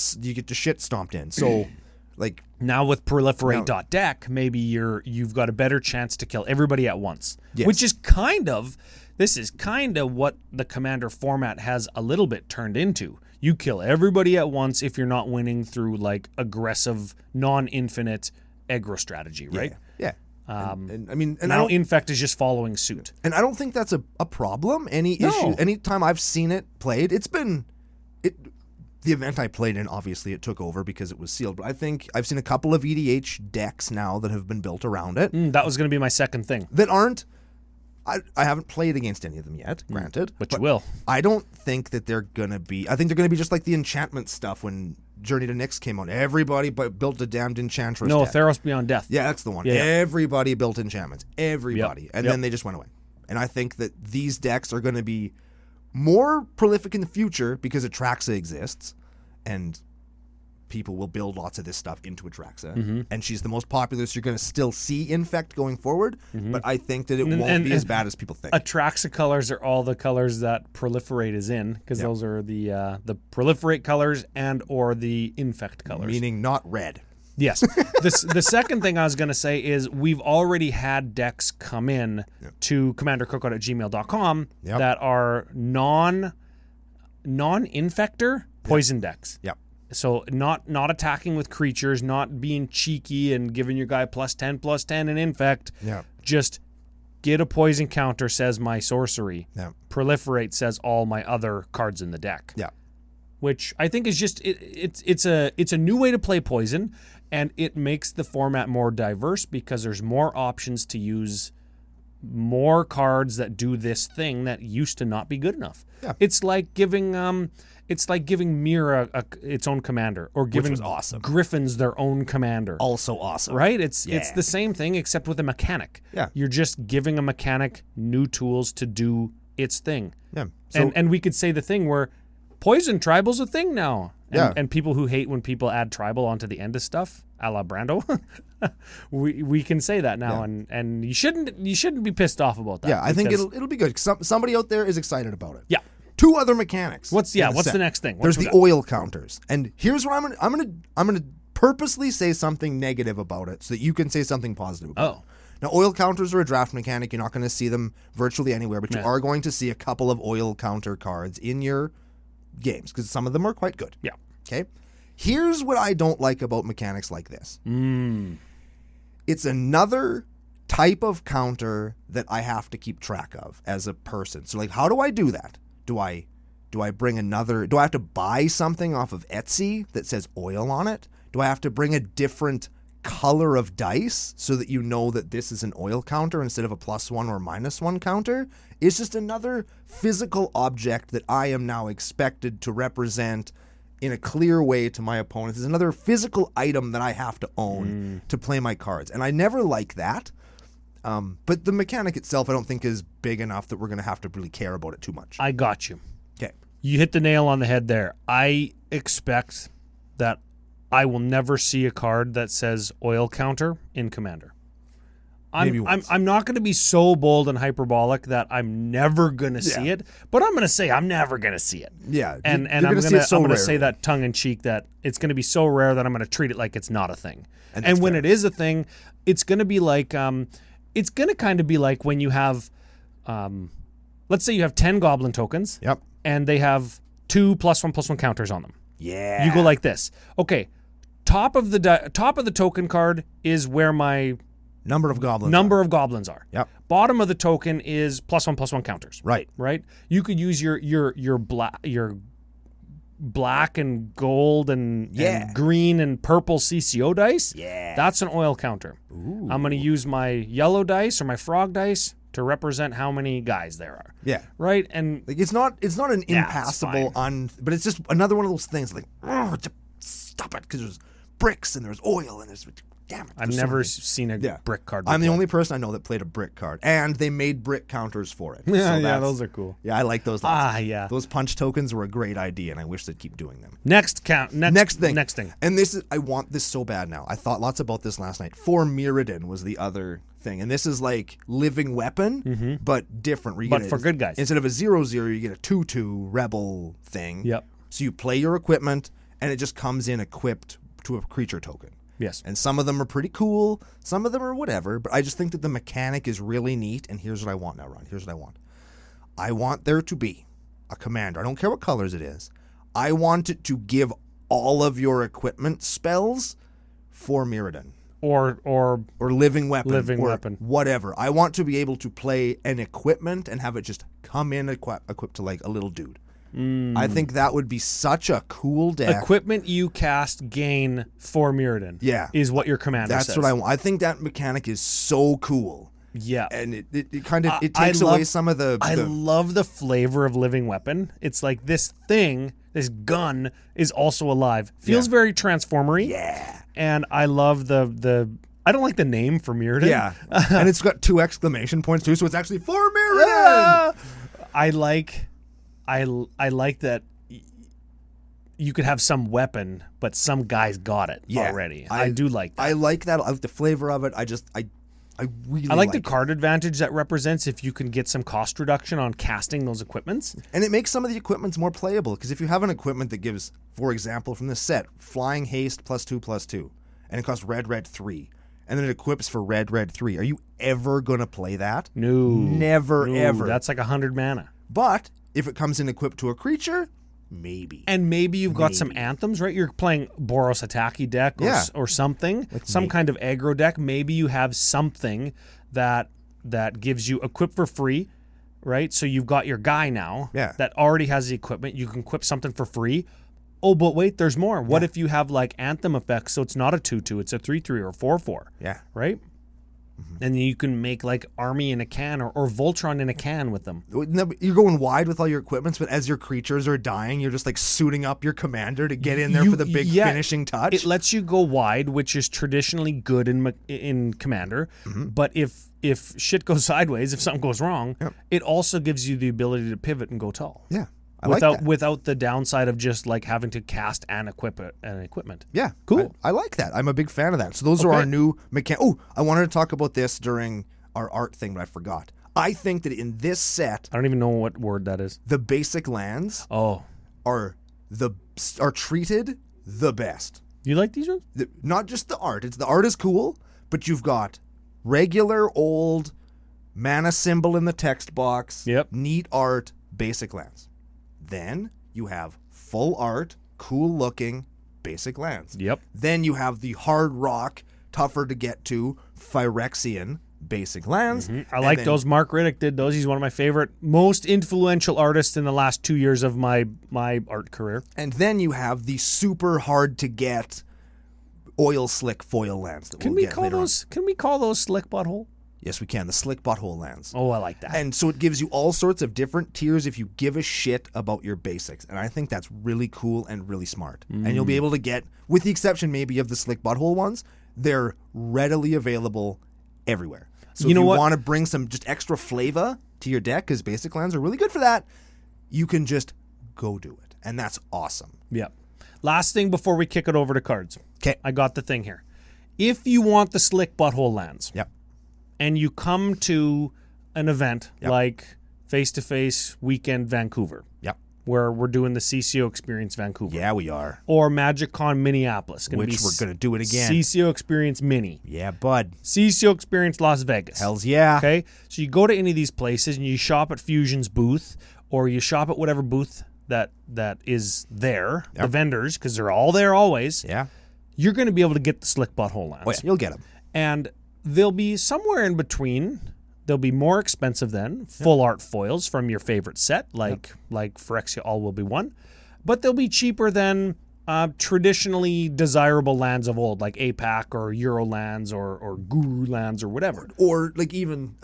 the shit stomped in. So, like now with proliferate.deck, maybe you've got a better chance to kill everybody at once, which is kind of what the Commander format has a little bit turned into. You kill everybody at once if you're not winning through like aggressive, non-infinite aggro strategy, right? Yeah. And now infect is just following suit, and I don't think that's a problem. Issue, anytime I've seen it played, the event I played in, obviously it took over because it was sealed, but I think I've seen a couple of EDH decks now that have been built around it. That was going to be my second thing. That aren't. I haven't played against any of them yet, granted. But you will. I don't think that they're going to be. I think they're going to be just like the enchantment stuff when Journey to Nyx came out. Everybody built a damned Enchantress deck. Theros Beyond Death. Yeah, that's the one. Yeah. Everybody built enchantments. Everybody. And then they just went away. And I think that these decks are going to be more prolific in the future because Atraxa exists. And people will build lots of this stuff into Atraxa. And she's the most popular, so you're going to still see Infect going forward. But I think that it won't be as bad as people think. Atraxa colors are all the colors that Proliferate is in, because those are the Proliferate colors and or the Infect colors. Meaning not red. Yes. The second thing I was going to say is we've already had decks come in to commandercookout@gmail.com that are non-infector poison decks. Yep. So not attacking with creatures, not being cheeky and giving your guy +10/+10 and infect. Yeah. Just get a poison counter, says my sorcery. Yeah. Proliferate says all my other cards in the deck. Yeah. Which I think is just it's a new way to play poison, and it makes the format more diverse because there's more options to use more cards that do this thing that used to not be good enough. Yeah. It's like giving Mira its own commander, or giving Which was awesome. Griffins their own commander. Also awesome. Right? It's the same thing except with a mechanic. Yeah. You're just giving a mechanic new tools to do its thing. Yeah. And we could say the thing where poison tribal's a thing now. And people who hate when people add tribal onto the end of stuff, a la Brando, we can say that now, and you shouldn't be pissed off about that. Yeah, I think it'll be good. Somebody out there is excited about it. Yeah. Two other mechanics. What's the next thing? There's the oil counters, and here's what I'm gonna purposely say something negative about it so that you can say something positive about it. Now, oil counters are a draft mechanic. You're not going to see them virtually anywhere, but you are going to see a couple of oil counter cards in your games because some of them are quite good. Yeah. Okay. Here's what I don't like about mechanics like this. It's another type of counter that I have to keep track of as a person. So, like, how do I do that? Do I bring another? Do I have to buy something off of Etsy that says oil on it? Do I have to bring a different color of dice so that you know that this is an oil counter instead of a +1 or -1 counter? It's just another physical object that I am now expected to represent in a clear way to my opponents. It's another physical item that I have to own to play my cards. And I never like that. But the mechanic itself, I don't think is big enough that we're going to have to really care about it too much. I got you. Okay. You hit the nail on the head there. I expect that I will never see a card that says oil counter in Commander. Maybe once. I'm not going to be so bold and hyperbolic that I'm never going to see it, but I'm going to say I'm never going to see it. Yeah. And you're I'm gonna see it so I'm going to rarely. say that tongue in cheek that it's going to be so rare that I'm going to treat it like it's not a thing. And And that's when fair. it is a thing, it's going to be like it's going to kind of be like when you have let's say you have 10 goblin tokens. Yep. And they have 2 +1/+1 counters on them. Yeah. You go like this. Okay. Top of the token card is where my number of goblins. number of goblins are. Yep. Bottom of the token is +1/+1 counters. Right. Right. You could use your black and gold and green and purple CCO dice. Yeah. That's an oil counter. Ooh. I'm going to use my yellow dice or my frog dice to represent how many guys there are. Yeah. Right. And Like it's not an Yeah, impassable it's but it's just another one of those things like stop it because there's bricks and there's oil and there's damn it. I've there's so never many. seen a Yeah. brick card. I'm the before. only person I know that played a brick card, and they made brick counters for it. Yeah, So yeah, that's- those are cool. Yeah, I like those. Lots. Yeah. Those punch tokens were a great idea, and I wish they'd keep doing them. Next thing. And I want this so bad now. I thought lots about this last night. For Mirrodin was the other thing, and this is like living weapon, but different. Where you But get for good guys. instead of a 0/0, you get a 2/2 rebel thing. Yep. So you play your equipment, and it just comes in equipped to a creature token. Yes. And some of them are pretty cool. Some of them are whatever. But I just think that the mechanic is really neat. And here's what I want now, Ron. Here's what I want. I want there to be a commander. I don't care what colors it is. I want it to give all of your equipment spells for Mirrodin. Or Living weapon. or weapon. Whatever. I want to be able to play an equipment and have it just come in equipped to like a little dude. I think that would be such a cool deck. equipment you cast gain for Mirrodin. Yeah. Is what your commander That's says. what I want. I think that mechanic is so cool. Yeah. And it kind of I takes love- away some of the I love the flavor of living weapon. It's like this gun is also alive. Feels very transformery. yeah. And I love the I don't like the name for Mirrodin. Yeah. And it's got 2 exclamation points too, so it's actually for Mirrodin. Yeah. I like that you could have some weapon, but some guy's got it already. I do like that. I like that. I like the flavor of it. I really I like the it. card advantage that represents if you can get some cost reduction on casting those equipments. And it makes some of the equipments more playable, because if you have an equipment that gives, for example, from this set, flying haste +2/+2, and it costs red 3, and then it equips for red 3, are you ever going to play that? No. Never, ever. That's like 100 mana. But if it comes in equipped to a creature, maybe. And maybe you've got some anthems, right? You're playing Boros Ataki deck or something, some kind of aggro deck. Maybe you have something that gives you equip for free, right? So you've got your guy now that already has the equipment. You can equip something for free. Oh, but wait, there's more. What if you have like anthem effects, so it's not a 2/2, it's a 3/3 or 4/4. Yeah. Right? And then you can make like army in a can or Voltron in a can with them. No, but you're going wide with all your equipments, but as your creatures are dying, you're just like suiting up your commander to get in there for the big finishing touch. It lets you go wide, which is traditionally good in Commander. But if shit goes sideways, if something goes wrong, it also gives you the ability to pivot and go tall. Yeah. I like that. Without the downside of just like having to cast and equip an equipment. Yeah. Cool. I like that. I'm a big fan of that. So those are our new Oh, I wanted to talk about this during our art thing, but I forgot. I think that in this set, I don't even know what word that is. the basic lands Oh. are treated the best. You like these ones? Not just the art. The art is cool, but you've got regular old mana symbol in the text box. Yep. Neat art, basic lands. Then you have full art, cool looking, basic lands. Yep. Then you have the hard rock, tougher to get to, Phyrexian basic lands. I like those. Mark Riddick did those. He's one of my favorite, most influential artists in the last 2 years of my art career. And then you have the super hard to get oil slick foil lands that Can we call those slick butthole? Yes, we can. The slick butthole lands. Oh, I like that. And so it gives you all sorts of different tiers if you give a shit about your basics. And I think that's really cool and really smart. And you'll be able to get, with the exception maybe of the slick butthole ones, they're readily available everywhere. So if you want to bring some just extra flavor to your deck, because basic lands are really good for that, you can just go do it. And that's awesome. Yep. Last thing before we kick it over to cards. 'Kay. I got the thing here. If you want the slick butthole lands, Yep. and you come to an event Yep. like Face-to-Face Weekend Vancouver, Yep. where we're doing the CCO Experience Vancouver. Yeah, we are. Or MagicCon Minneapolis. Which we're going to do it again. CCO Experience Mini. Yeah, bud. CCO Experience Las Vegas. Hells yeah. Okay? So you go to any of these places and you shop at Fusion's booth, or you shop at whatever booth that is there, the vendors, because they're all there always. Yeah. You're going to be able to get the slick butthole lands. Oh, yeah, you'll get them. And they'll be somewhere in between. They'll be more expensive than full art foils from your favorite set, like Phyrexia All Will Be One. But they'll be cheaper than traditionally desirable lands of old, like APAC or Euro lands or Guru lands or whatever. Or like even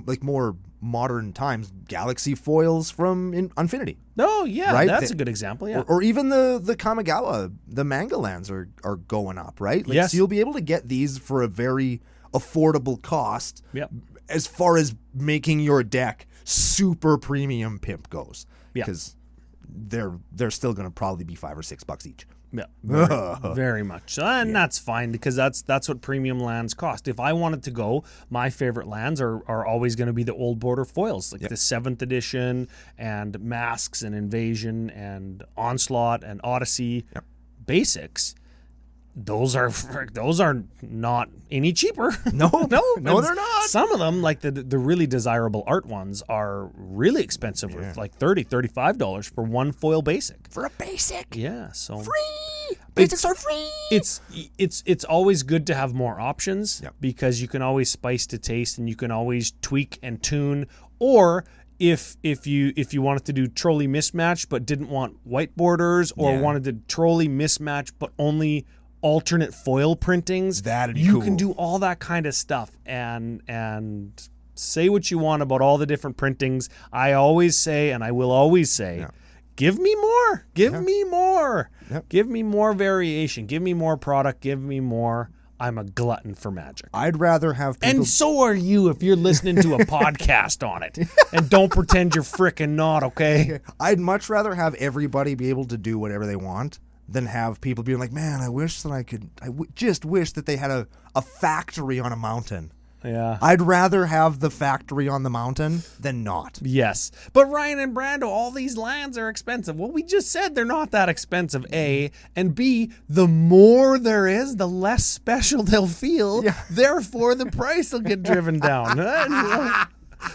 like more modern times, Galaxy foils from Infinity. Oh, yeah, Right? that's a good example, yeah. Or even the Kamigawa, the manga lands are going up, right? Like, Yes. So you'll be able to get these for a very affordable cost. Yep. As far as making your deck super premium pimp goes. Yeah. Because they're still going to probably be $5 or $6 each. Yeah, very much. And that's fine, because that's what premium lands cost. If I wanted to go, my favorite lands are always going to be the old border foils, like the 7th edition and Masks and Invasion and Onslaught and Odyssey basics. Those are not any cheaper. No, no, they're not. Some of them, like the really desirable art ones, are really expensive, like $30, $35 for one foil basic. For a basic. Yeah, so Free. Basics are free. it's always good to have more options, Yep. because you can always spice to taste, and you can always tweak and tune. Or if you wanted to do trolley mismatch but didn't want white borders, or wanted to trolley mismatch but only alternate foil printings, That'd be you cool. can do all that kind of stuff and say what you want about all the different printings. I always say, and I will always say, give me more. Give me more. Yep. Give me more variation. Give me more product. Give me more. I'm a glutton for Magic. I'd rather have people... And so are you if you're listening to a podcast on it. And don't pretend you're frickin' not, okay? I'd much rather have everybody be able to do whatever they want than have people being like, man, I wish that I could... just wish that they had a factory on a mountain. Yeah. I'd rather have the factory on the mountain than not. Yes. But Ryan and Brando, all these lands are expensive. Well, we just said they're not that expensive, A. And B, the more there is, the less special they'll feel. Yeah. Therefore, the price will get driven down.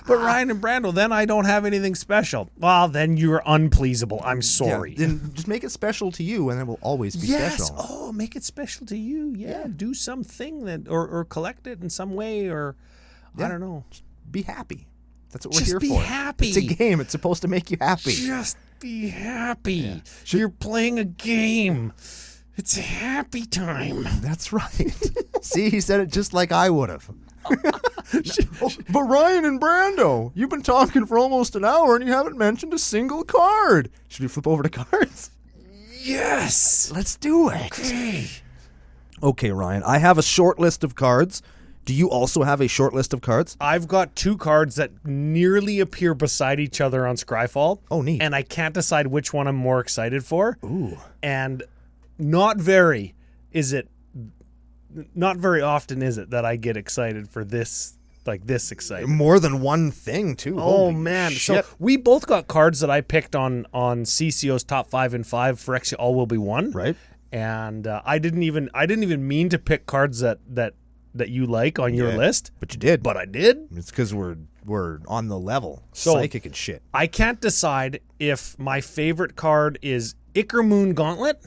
But Ryan and Brando, then I don't have anything special. Well, then you're unpleasable. I'm sorry. Yeah, then just make it special to you, and it will always be Yes. special. Oh, make it special to you. Yeah. Do something that, or collect it in some way, or I don't know. Be happy. That's what we're Just here be for. happy. It's a game. It's supposed to make you happy. Just be happy. You're playing a game. It's a happy time. That's right. See, he said it just like I would have. But Ryan and Brando, you've been talking for almost an hour and you haven't mentioned a single card. Should we flip over to cards? Yes. Let's do it. Okay. Okay, Ryan, I have a short list of cards. Do you also have a short list of cards? I've got two cards that nearly appear beside each other on Skyfall. Oh, neat. And I can't decide which one I'm more excited for. Ooh. And not very often is it that I get excited for this, like this excited. More than one thing, too. Oh Holy man! shit. So we both got cards that I picked on CCO's top 5 and 5. Phyrexia All Will Be One. Right. And I didn't even mean to pick cards that you like on your list, But you did. but I did. It's because we're on the level. So- Psychic and shit. I can't decide if my favorite card is Icker Moon Gauntlet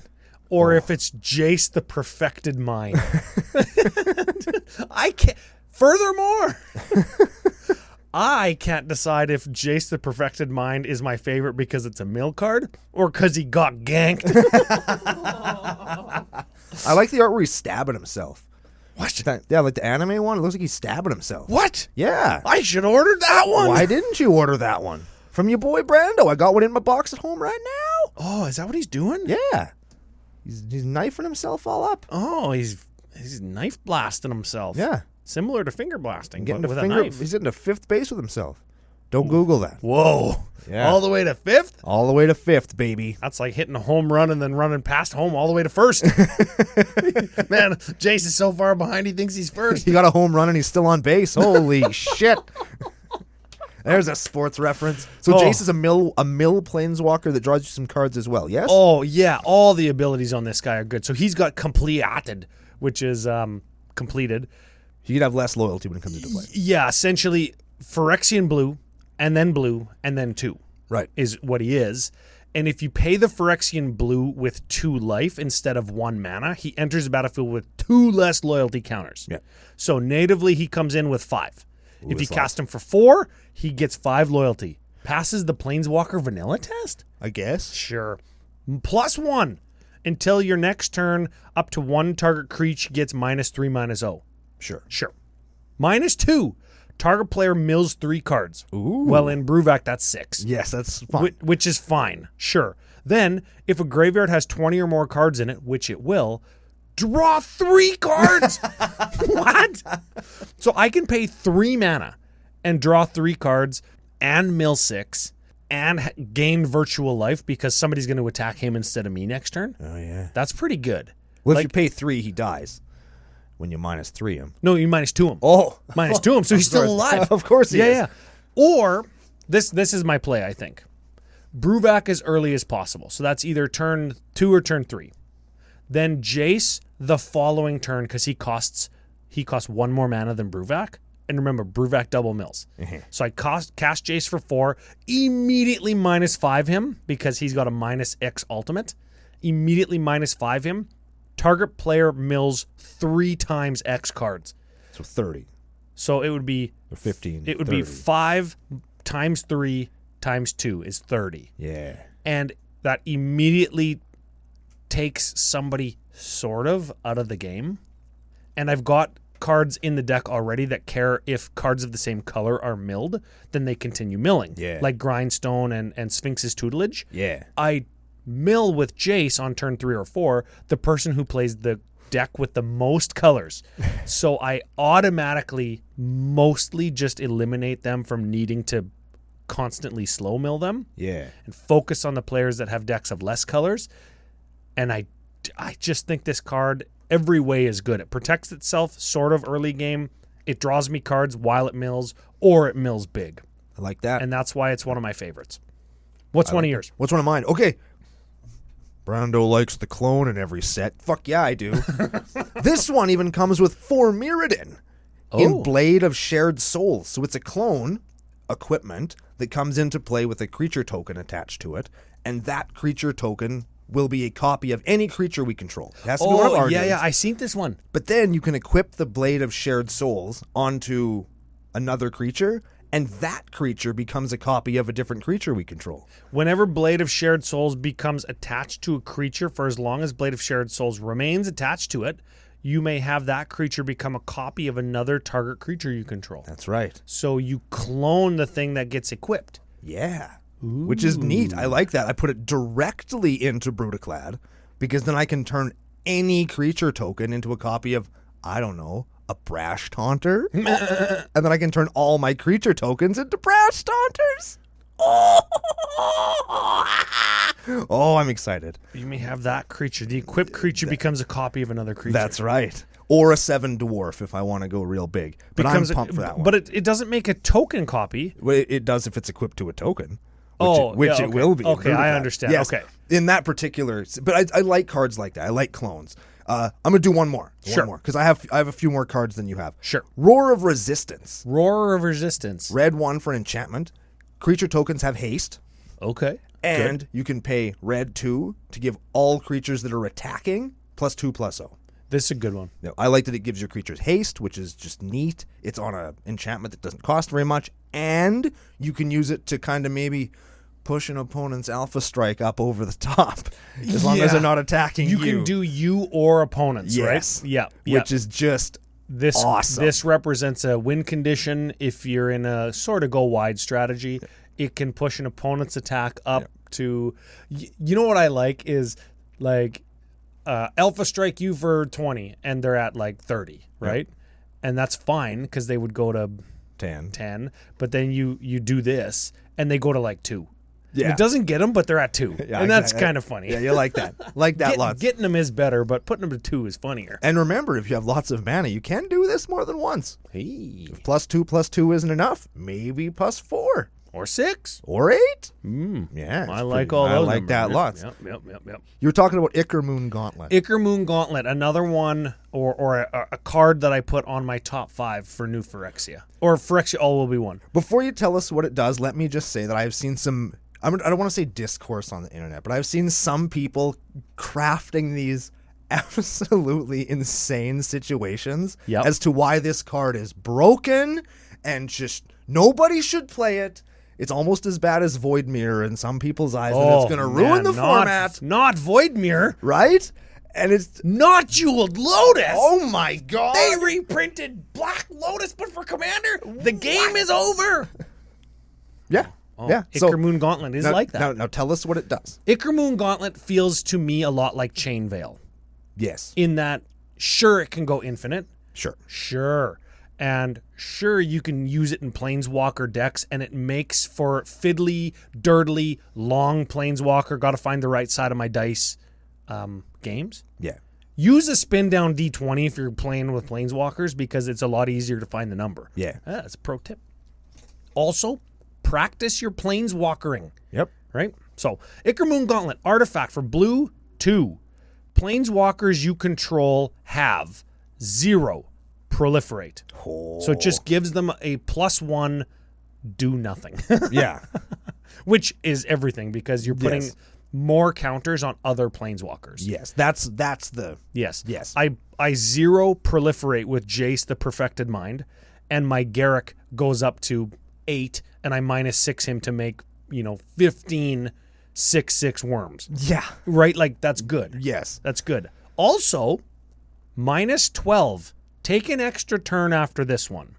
or if it's Jace the Perfected Mind. I can't. Furthermore, I can't decide if Jace the Perfected Mind is my favorite because it's a mill card or because he got ganked. I like the art where he's stabbing himself. What? Yeah, like the anime one. It looks like he's stabbing himself. What? Yeah. I should order that one. Why didn't you order that one? From your boy Brando. I got one in my box at home right now. Oh, is that what he's doing? Yeah. He's knifing himself all up. Oh, he's knife blasting himself. Yeah. Similar to finger blasting, Getting but to with finger, a knife. he's getting to fifth base with himself. Don't Google that. Whoa. Yeah. All the way to 5th? All the way to 5th, baby. That's like hitting a home run and then running past home all the way to 1st. Man, Jace is so far behind he thinks he's first. He got a home run and he's still on base. Holy shit. There's a sports reference. So Jace is a mill planeswalker that draws you some cards as well, yes? Oh, yeah. All the abilities on this guy are good. So he's got completed, which is completed. You'd have less loyalty when it comes into play. Yeah, essentially Phyrexian blue, and then 2. Right. Is what he is. And if you pay the Phyrexian blue with 2 life instead of 1 mana, he enters the battlefield with 2 less loyalty counters. Yeah. So natively, he comes in with 5. Ooh, if you cast him for 4, he gets 5 loyalty. Passes the Planeswalker vanilla test? I guess. Sure. +1 until your next turn, up to 1 target creature gets -3/-0. Sure. Sure. -2. Target player mills 3 cards. Ooh. Well, in Bruvac, that's 6. Yes, that's fine. Which is fine. Sure. Then, if a graveyard has 20 or more cards in it, which it will, draw 3 cards. What? So I can pay 3 mana and draw 3 cards and mill 6 and gain virtual life because somebody's going to attack him instead of me next turn. Oh, yeah. That's pretty good. Well, if you pay 3, he dies. When you -3 him. No, you -2 him. Oh. -2 him, so he's still alive. Of course he is. Yeah. Or, this is my play, I think. Bruvac as early as possible. So that's either turn 2 or turn 3. Then Jace the following turn because he costs 1 more mana than Bruvac. And remember, Bruvac double mills. So I cast Jace for 4, immediately -5 him because he's got a -X ultimate. Immediately -5 him. Target player mills 3 times X cards. So 30. So it would be... Or 15. It would 30. be 5 times 3 times 2 is 30. Yeah. And that immediately takes somebody sort of out of the game. And I've got cards in the deck already that care if cards of the same color are milled, then they continue milling. Yeah. Like Grindstone and Sphinx's Tutelage. Yeah. I mill with Jace on turn 3 or 4, the person who plays the deck with the most colors. So I automatically mostly just eliminate them from needing to constantly slow mill them. Yeah. And focus on the players that have decks of less colors. And I just think this card every way is good. It protects itself sort of early game. It draws me cards while it mills, or it mills big. I like that. And that's why it's one of my favorites. What's one of yours? What's one of mine? Okay. Brando likes the clone in every set. Fuck yeah, I do. This one even comes with 4 Mirrodin in Blade of Shared Souls. So it's a clone equipment that comes into play with a creature token attached to it, and that creature token will be a copy of any creature we control. It has to be one of our names. I seen this one. But then you can equip the Blade of Shared Souls onto another creature, and that creature becomes a copy of a different creature we control. Whenever Blade of Shared Souls becomes attached to a creature, for as long as Blade of Shared Souls remains attached to it, you may have that creature become a copy of another target creature you control. That's right. So you clone the thing that gets equipped. Yeah. Ooh. Which is neat. I like that. I put it directly into Brutaclad because then I can turn any creature token into a copy of, I don't know, a Brash Taunter. And then I can turn all my creature tokens into Brash Taunters. Oh, I'm excited. You may have that creature. The equipped creature becomes a copy of another creature. That's right. Or a 7 dwarf if I want to go real big. But I'm pumped for that one. But it doesn't make a token copy. Well, it does if it's equipped to a token. Which it will be. Okay, I understand. Yes, okay. In that particular, but I like cards like that. I like clones. I'm gonna do one more. Sure. One more because I have a few more cards than you have. Sure. Roar of Resistance. Roar of Resistance. Red 1 for an enchantment. Creature tokens have haste. Okay. And good. You can pay red 2 to give all creatures that are attacking +2/+0. This is a good one. I like that it gives your creatures haste, which is just neat. It's on an enchantment that doesn't cost very much, and you can use it to kind of maybe push an opponent's Alpha Strike up over the top, as long as they're not attacking you. You can do you or opponents, yes. right? Yeah. Which is just awesome. This represents a win condition if you're in a sort of go wide strategy. It can push an opponent's attack up to... You know what I like is like Alpha Strike you for 20 and they're at like 30, right? And that's fine because they would go to 10, but then you do this, and they go to like 2. Yeah. It doesn't get them, but they're at 2. Yeah, and that's exactly. kind of funny. Yeah, you like that. Like that lots. Getting them is better, but putting them to 2 is funnier. And remember, if you have lots of mana, you can do this more than once. Hey. If +2/+2 isn't enough, maybe +4 Or 6. or 8. Yeah, I it's like pretty- all I those like that numbers. lots. Yep. You were talking about Icker Moon Gauntlet. Icker Moon Gauntlet, another one, or a card that I put on my top 5 for new Phyrexia. Or Phyrexia all will be one. Before you tell us what it does, let me just say that I've seen some, I don't want to say discourse on the internet, but I've seen some people crafting these absolutely insane situations Yep. as to why this card is broken and just nobody should play it. It's almost as bad as Void Mirror in some people's eyes, and it's going to ruin the format, Not Void Mirror. right? And it's, Not Jeweled Lotus. oh my God. They reprinted Black Lotus, but for Commander, the game is over. Yeah. Yeah. Icker Moon Gauntlet is now, like that. Now tell us what it does. Icker Moon Gauntlet feels to me a lot like Chain Veil, Yes. in that, sure, it can go infinite. Sure. Sure. And sure, you can use it in Planeswalker decks, and it makes for fiddly, dirtly, long Planeswalker, got to find the right side of my dice games. Yeah. Use a spin down D20 if you're playing with Planeswalkers, because it's a lot easier to find the number. Yeah. That's a pro tip. Also, practice your Planeswalkering. Yep. Right? So, Icker Moon Gauntlet, artifact for blue 2. Planeswalkers you control have 0 proliferate. Oh. So it just gives them a +1 do nothing. Yeah. Which is everything, because you're putting Yes. more counters on other Planeswalkers. Yes. That's the Yes. Yes. I 0 proliferate with Jace the Perfected Mind, and my Garrick goes up to 8, and I -6 him to make, 15 6/6 worms. Yeah. Right? Like, that's good. Yes. That's good. Also, -12. Take an extra turn after this one.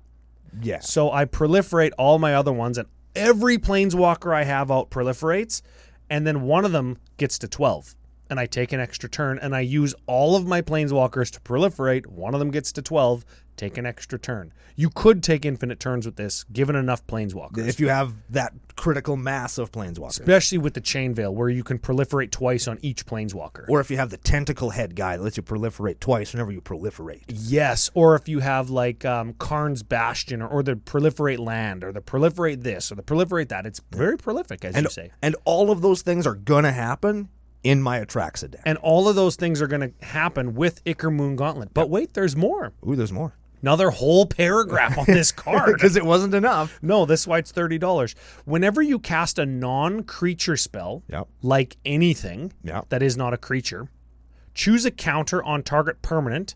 Yeah. So I proliferate all my other ones, and every Planeswalker I have out proliferates, and then one of them gets to 12. And I take an extra turn, and I use all of my Planeswalkers to proliferate. One of them gets to 12. Take an extra turn. You could take infinite turns with this, given enough Planeswalkers. If you have that critical mass of Planeswalkers. Especially with the Chain Veil, where you can proliferate twice on each Planeswalker. Or if you have the tentacle head guy that lets you proliferate twice whenever you proliferate. Yes, or if you have like Karn's Bastion, or the proliferate land, or the proliferate this, or the proliferate that. It's very prolific, as you say. And all of those things are going to happen in my Atraxa deck. And all of those things are going to happen with Icker Moon Gauntlet. But wait, there's more. Ooh, there's more. Another whole paragraph on this card. Because it wasn't enough. No, this is why it's $30. Whenever you cast a non-creature spell, Yep. like anything Yep. that is not a creature, choose a counter on target permanent,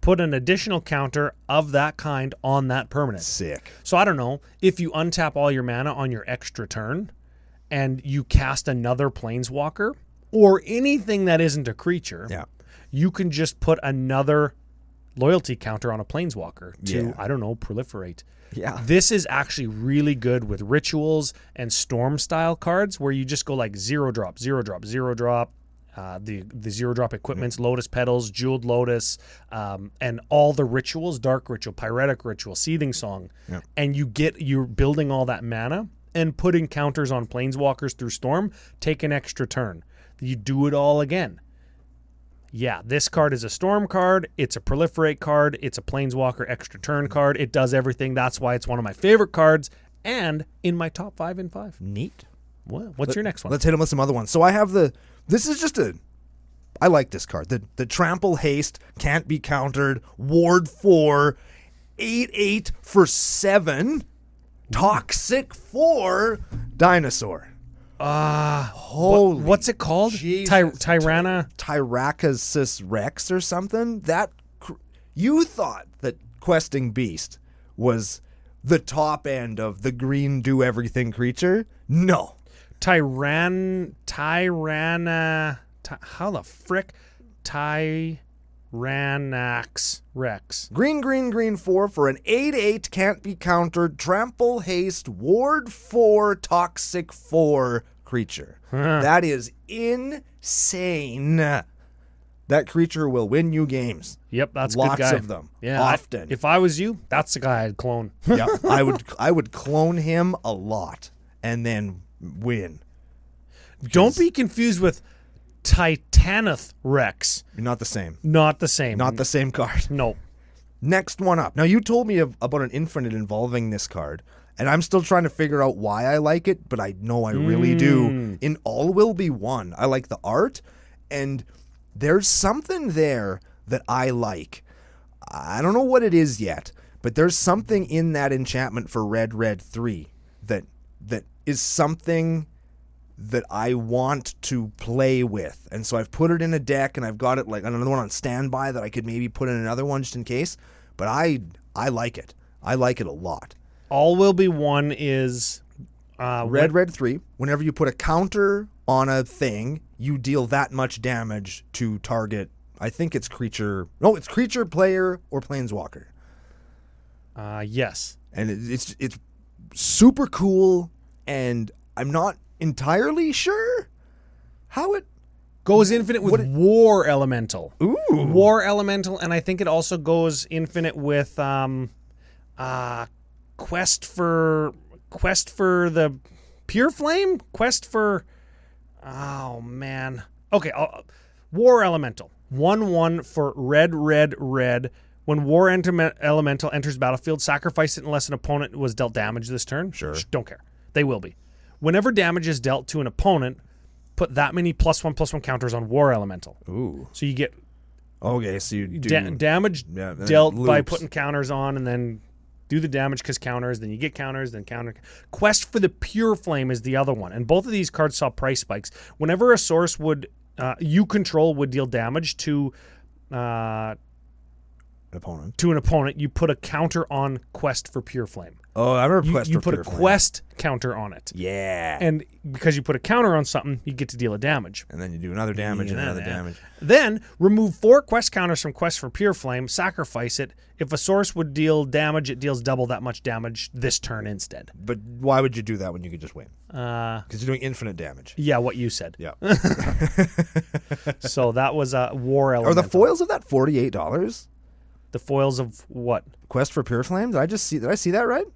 put an additional counter of that kind on that permanent. Sick. So I don't know, if you untap all your mana on your extra turn and you cast another Planeswalker or anything that isn't a creature, Yeah. you can just put another loyalty counter on a Planeswalker to, Yeah. I don't know, proliferate. Yeah. This is actually really good with rituals and storm style cards, where you just go like 0 drop, 0 drop, 0 drop. The 0 drop equipments, Lotus Petals, Jeweled Lotus, and all the rituals, Dark Ritual, Pyretic Ritual, Seething Song. Yeah. And you're building all that mana and putting counters on Planeswalkers through Storm. Take an extra turn. You do it all again. Yeah, this card is a Storm card. It's a Proliferate card. It's a Planeswalker extra turn card. It does everything. That's why it's one of my favorite cards and in my top 5 in 5. Neat. What's your next one? Let's hit them with some other ones. So I have this is just I like this card. The Trample Haste, can't be countered, Ward 4, 8/8 for 7, Toxic 4, Dinosaur. Holy What's it called? Jesus. Tyracasis Rex or something? You thought that Questing Beast was the top end of the green do-everything creature? No. How the frick? Tyranax Rex. Green 4 for an 8/8, can't be countered, Trample Haste, Ward 4, Toxic 4 creature. That is insane. That creature will win you games. Yep, that's a Lots good guy. of them. Yeah, Often. if I was you, that's the guy I'd clone. Yeah, I would clone him a lot and then win. Don't be confused with Tyran Rex. Not the same. Not the same. Not the same card. No. Next one up. Now, you told me about an infinite involving this card, and I'm still trying to figure out why I like it, but I know I really do. In All Will Be One, I like the art, and there's something there that I like. I don't know what it is yet, but there's something in that enchantment for Red 3 that is something that I want to play with. And so I've put it in a deck, and I've got it like another one on standby that I could maybe put in another one just in case. But I like it. I like it a lot. All Will Be One is Red 3. Whenever you put a counter on a thing, you deal that much damage to target. I think it's creature. No, it's creature, player, or planeswalker. Yes. And it's super cool, and I'm not entirely sure how it goes infinite with War Elemental. Ooh. War Elemental, and I think it also goes infinite with Quest for the Pure Flame? Quest for... Oh, man. Okay, War Elemental. 1/1 for red. When War Elemental enters battlefield, sacrifice it unless an opponent was dealt damage this turn. Sure. Don't care. They will be. Whenever damage is dealt to an opponent, put that many +1/+1 counters on War Elemental. Ooh. So you get Okay, so you do damage dealt by putting counters on, and then do the damage because counters, then you get counters, then counter. Quest for the Pure Flame is the other one, and both of these cards saw price spikes. Whenever a source you control would deal damage to an opponent, you put a counter on Quest for Pure Flame. Oh, I remember Quest You for put Pure a Flame. Quest counter on it. Yeah. And because you put a counter on something, you get to deal a damage. And then you do another damage and another damage. Then remove 4 quest counters from Quest for Pure Flame, sacrifice it. If a source would deal damage, it deals double that much damage this turn instead. But why would you do that when you could just win? Because you're doing infinite damage. Yeah, what you said. Yeah. So that was a War Elemental. Are the foils of that $48? The foils of what? Quest for Pure Flame? Did I see that right?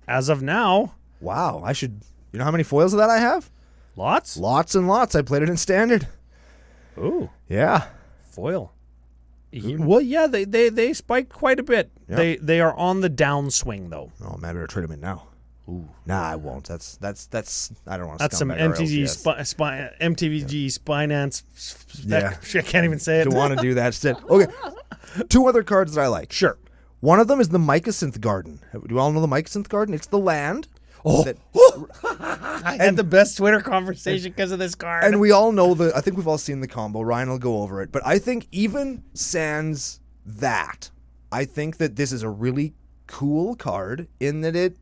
As of now. Wow, I should... You know how many foils of that I have? Lots? Lots and lots. I played it in Standard. Ooh. Yeah. Foil. Well, yeah, they spiked quite a bit. Yep. They are on the downswing, though. Oh, man, I better trade them in now. Ooh. Nah, I won't. That's I don't want to. That's some MtG MTG Spinance. Yeah. I can't even say it. Don't want to do that instead. Okay. 2 other cards that I like. Sure. One of them is the Mycosynth Garden. Do you all know the Mycosynth Garden? It's the land. Oh. I had the best Twitter conversation because of this card. And we all know I think we've all seen the combo. Ryan will go over it. But I think even sans that, I think that this is a really cool card in that it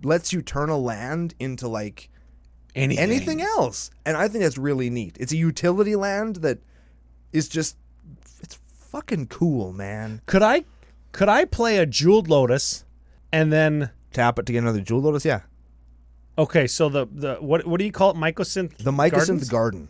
lets you turn a land into like anything else. And I think that's really neat. It's a utility land that is just, it's fucking cool, man. Could I play a Jeweled Lotus and then tap it to get another Jeweled Lotus? Yeah. Okay, so the what do you call it? Mycosynth? The Mycosynth Garden.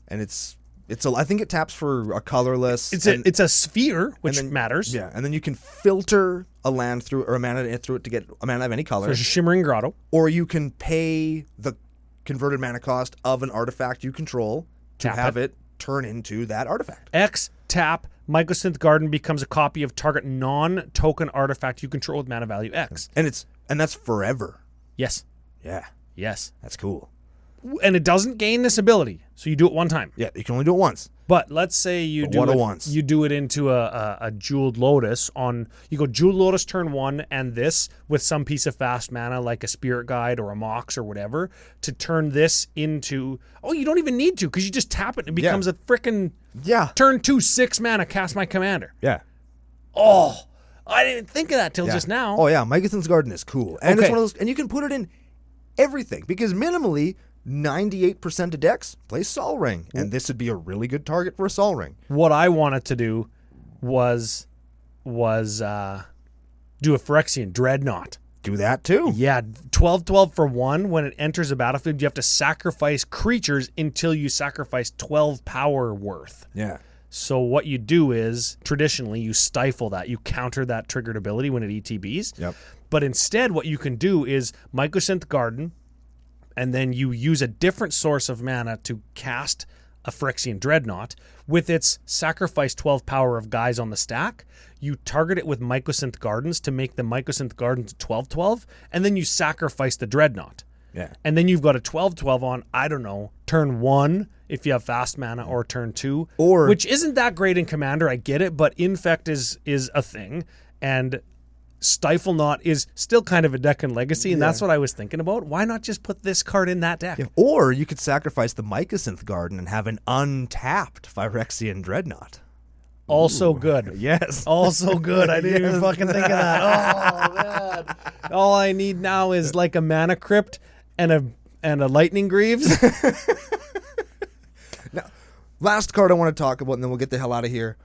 And I think it taps for a colorless. It's a sphere, which matters. Yeah, and then you can filter a land through or a mana through it to get a mana of any color. So there's a Shimmering Grotto. Or you can pay the converted mana cost of an artifact you control to have it turn into that artifact. X tap Mycosynth Garden becomes a copy of target non-token artifact you control with mana value X. And that's forever. Yes. Yeah. Yes. That's cool. And it doesn't gain this ability, so you do it one time. Yeah, you can only do it once. But let's say you do it into a Jeweled Lotus you go Jeweled Lotus turn 1 and this with some piece of fast mana like a Spirit Guide or a Mox or whatever to turn this into you don't even need to because you just tap it and it becomes a frickin' turn 2 6 mana cast my commander. Yeah. Oh, I didn't even think of that till just now. Oh yeah, Mycosynth's Garden is cool. And it's one of those, and you can put it in everything because minimally 98% of decks play Sol Ring, and this would be a really good target for a Sol Ring. What I wanted to do was do a Phyrexian Dreadnought. Do that too. Yeah, 12/12 for 1. When it enters a battlefield, you have to sacrifice creatures until you sacrifice 12 power worth. Yeah. So what you do is, traditionally, you stifle that. You counter that triggered ability when it ETBs. Yep. But instead, what you can do is Mycosynth Garden, and then you use a different source of mana to cast a Phyrexian Dreadnought. With its sacrifice 12 power of guys on the stack, you target it with Mycosynth Gardens to make the Mycosynth Gardens 12/12, and then you sacrifice the Dreadnought. Yeah. And then you've got a 12/12 on, I don't know, turn 1 if you have fast mana, or turn 2. Or, which isn't that great in Commander, I get it, but Infect is a thing, and Stifle Knot is still kind of a deck in Legacy, and that's what I was thinking about. Why not just put this card in that deck? yeah. Or you could sacrifice the Mycosynth Garden and have an untapped Phyrexian Dreadnought. Also good. Yes. Also good. I didn't even fucking think of that. Oh, man. All I need now is like a Mana Crypt and a Lightning Greaves. Now, last card I want to talk about, and then we'll get the hell out of here.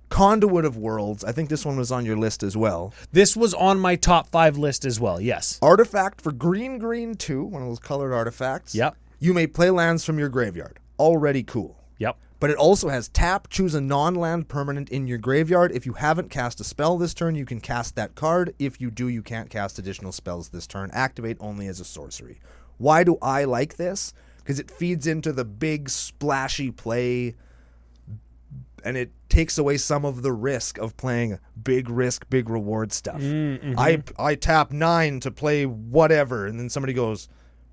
Conduit of Worlds. I think this one was on your list as well. This was on my top 5 list as well, yes. Artifact for green 2, one of those colored artifacts. Yep. You may play lands from your graveyard. Already cool. Yep. But it also has tap, choose a non-land permanent in your graveyard. If you haven't cast a spell this turn, you can cast that card. If you do, you can't cast additional spells this turn. Activate only as a sorcery. Why do I like this? Because it feeds into the big splashy play, and it takes away some of the risk of playing big risk, big reward stuff. Mm-hmm. I tap 9 to play whatever, and then somebody goes,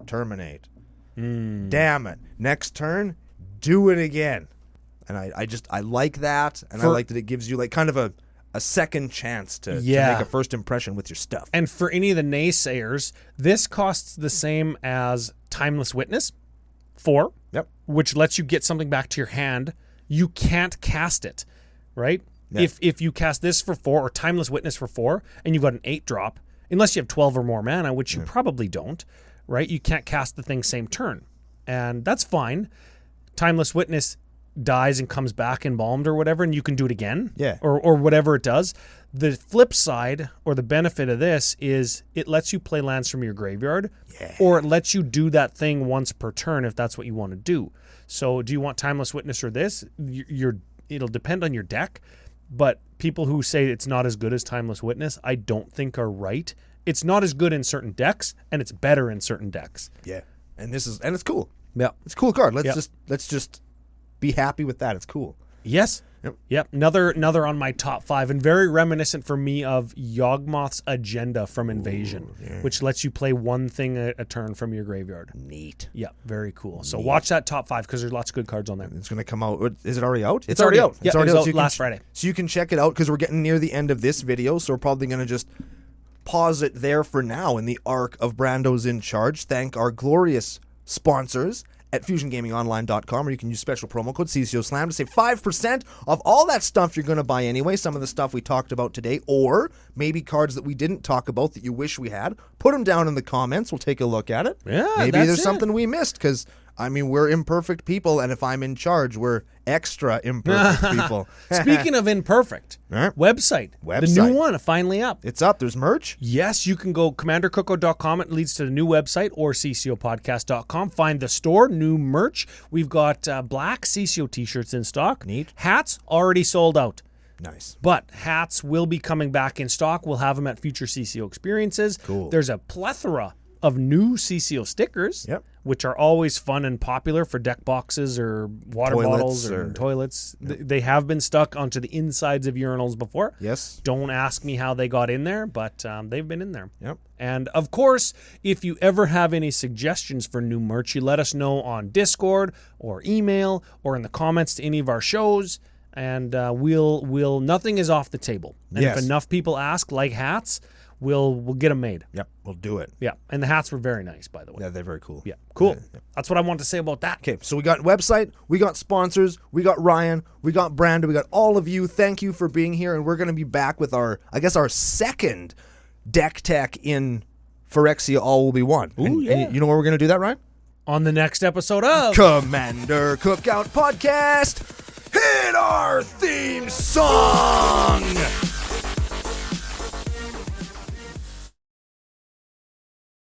terminate. Damn it. Next turn, do it again. And I like that, and I like that it gives you like kind of a second chance to make a first impression with your stuff. And for any of the naysayers, this costs the same as Timeless Witness 4, which lets you get something back to your hand. You can't cast it, right? Yeah. If you cast this for 4 or Timeless Witness for 4, and you've got an 8-drop, unless you have 12 or more mana, which you probably don't, right? You can't cast the thing same turn. And that's fine. Timeless Witness dies and comes back embalmed or whatever, and you can do it again. Yeah. Or whatever it does. The flip side, or the benefit of this, is it lets you play lands from your graveyard, or it lets you do that thing once per turn if that's what you want to do. So do you want Timeless Witness or this? It'll depend on your deck, but people who say it's not as good as Timeless Witness, I don't think are right. It's not as good in certain decks, and it's better in certain decks. Yeah. And it's cool. Yeah. It's a cool card. Let's just be happy with that. It's cool. Yes. Yep. Another on my top 5, and very reminiscent for me of Yawgmoth's Agenda from Invasion, which lets you play one thing a turn from your graveyard. Neat. Yeah, very cool. So watch that top 5 because there's lots of good cards on there. It's going to come out. Is it already out? It's already out. It's already out. So last Friday. So you can check it out because we're getting near the end of this video, so we're probably going to just pause it there for now in the arc of Brando's in Charge. Thank our glorious sponsors at FusionGamingOnline.com, where you can use special promo code CCOSLAM to save 5% off all that stuff you're going to buy anyway. Some of the stuff we talked about today, or maybe cards that we didn't talk about that you wish we had. Put them down in the comments. We'll take a look at it. Yeah, maybe there's something we missed, because we're imperfect people, and if I'm in charge, we're extra imperfect people. Speaking of imperfect, website. The new one, finally up. It's up. There's merch. Yes, you can go commandercookout.com. It leads to the new website, or CCOpodcast.com. Find the store, new merch. We've got black CCO t-shirts in stock. Neat. Hats already sold out. Nice. But hats will be coming back in stock. We'll have them at future CCO experiences. Cool. There's a plethora of new CCO stickers, which are always fun and popular for deck boxes or water bottles or toilets. They have been stuck onto the insides of urinals before. Yes. Don't ask me how they got in there, but they've been in there. Yep. And of course, if you ever have any suggestions for new merch, you let us know on Discord or email or in the comments to any of our shows. And we'll nothing is off the table. And if enough people ask, like hats, we'll get them made. Yep, we'll do it. Yeah, and the hats were very nice, by the way. Yeah, they're very cool. Yeah, cool. That's what I want to say about that. Okay, so we got website, we got sponsors, we got Ryan, we got Brando, we got all of you. Thank you for being here, and we're going to be back with our second deck tech in Phyrexia All Will Be One. Ooh, and you know where we're going to do that, Ryan? On the next episode of Commander Cookout Podcast. Hit our theme song!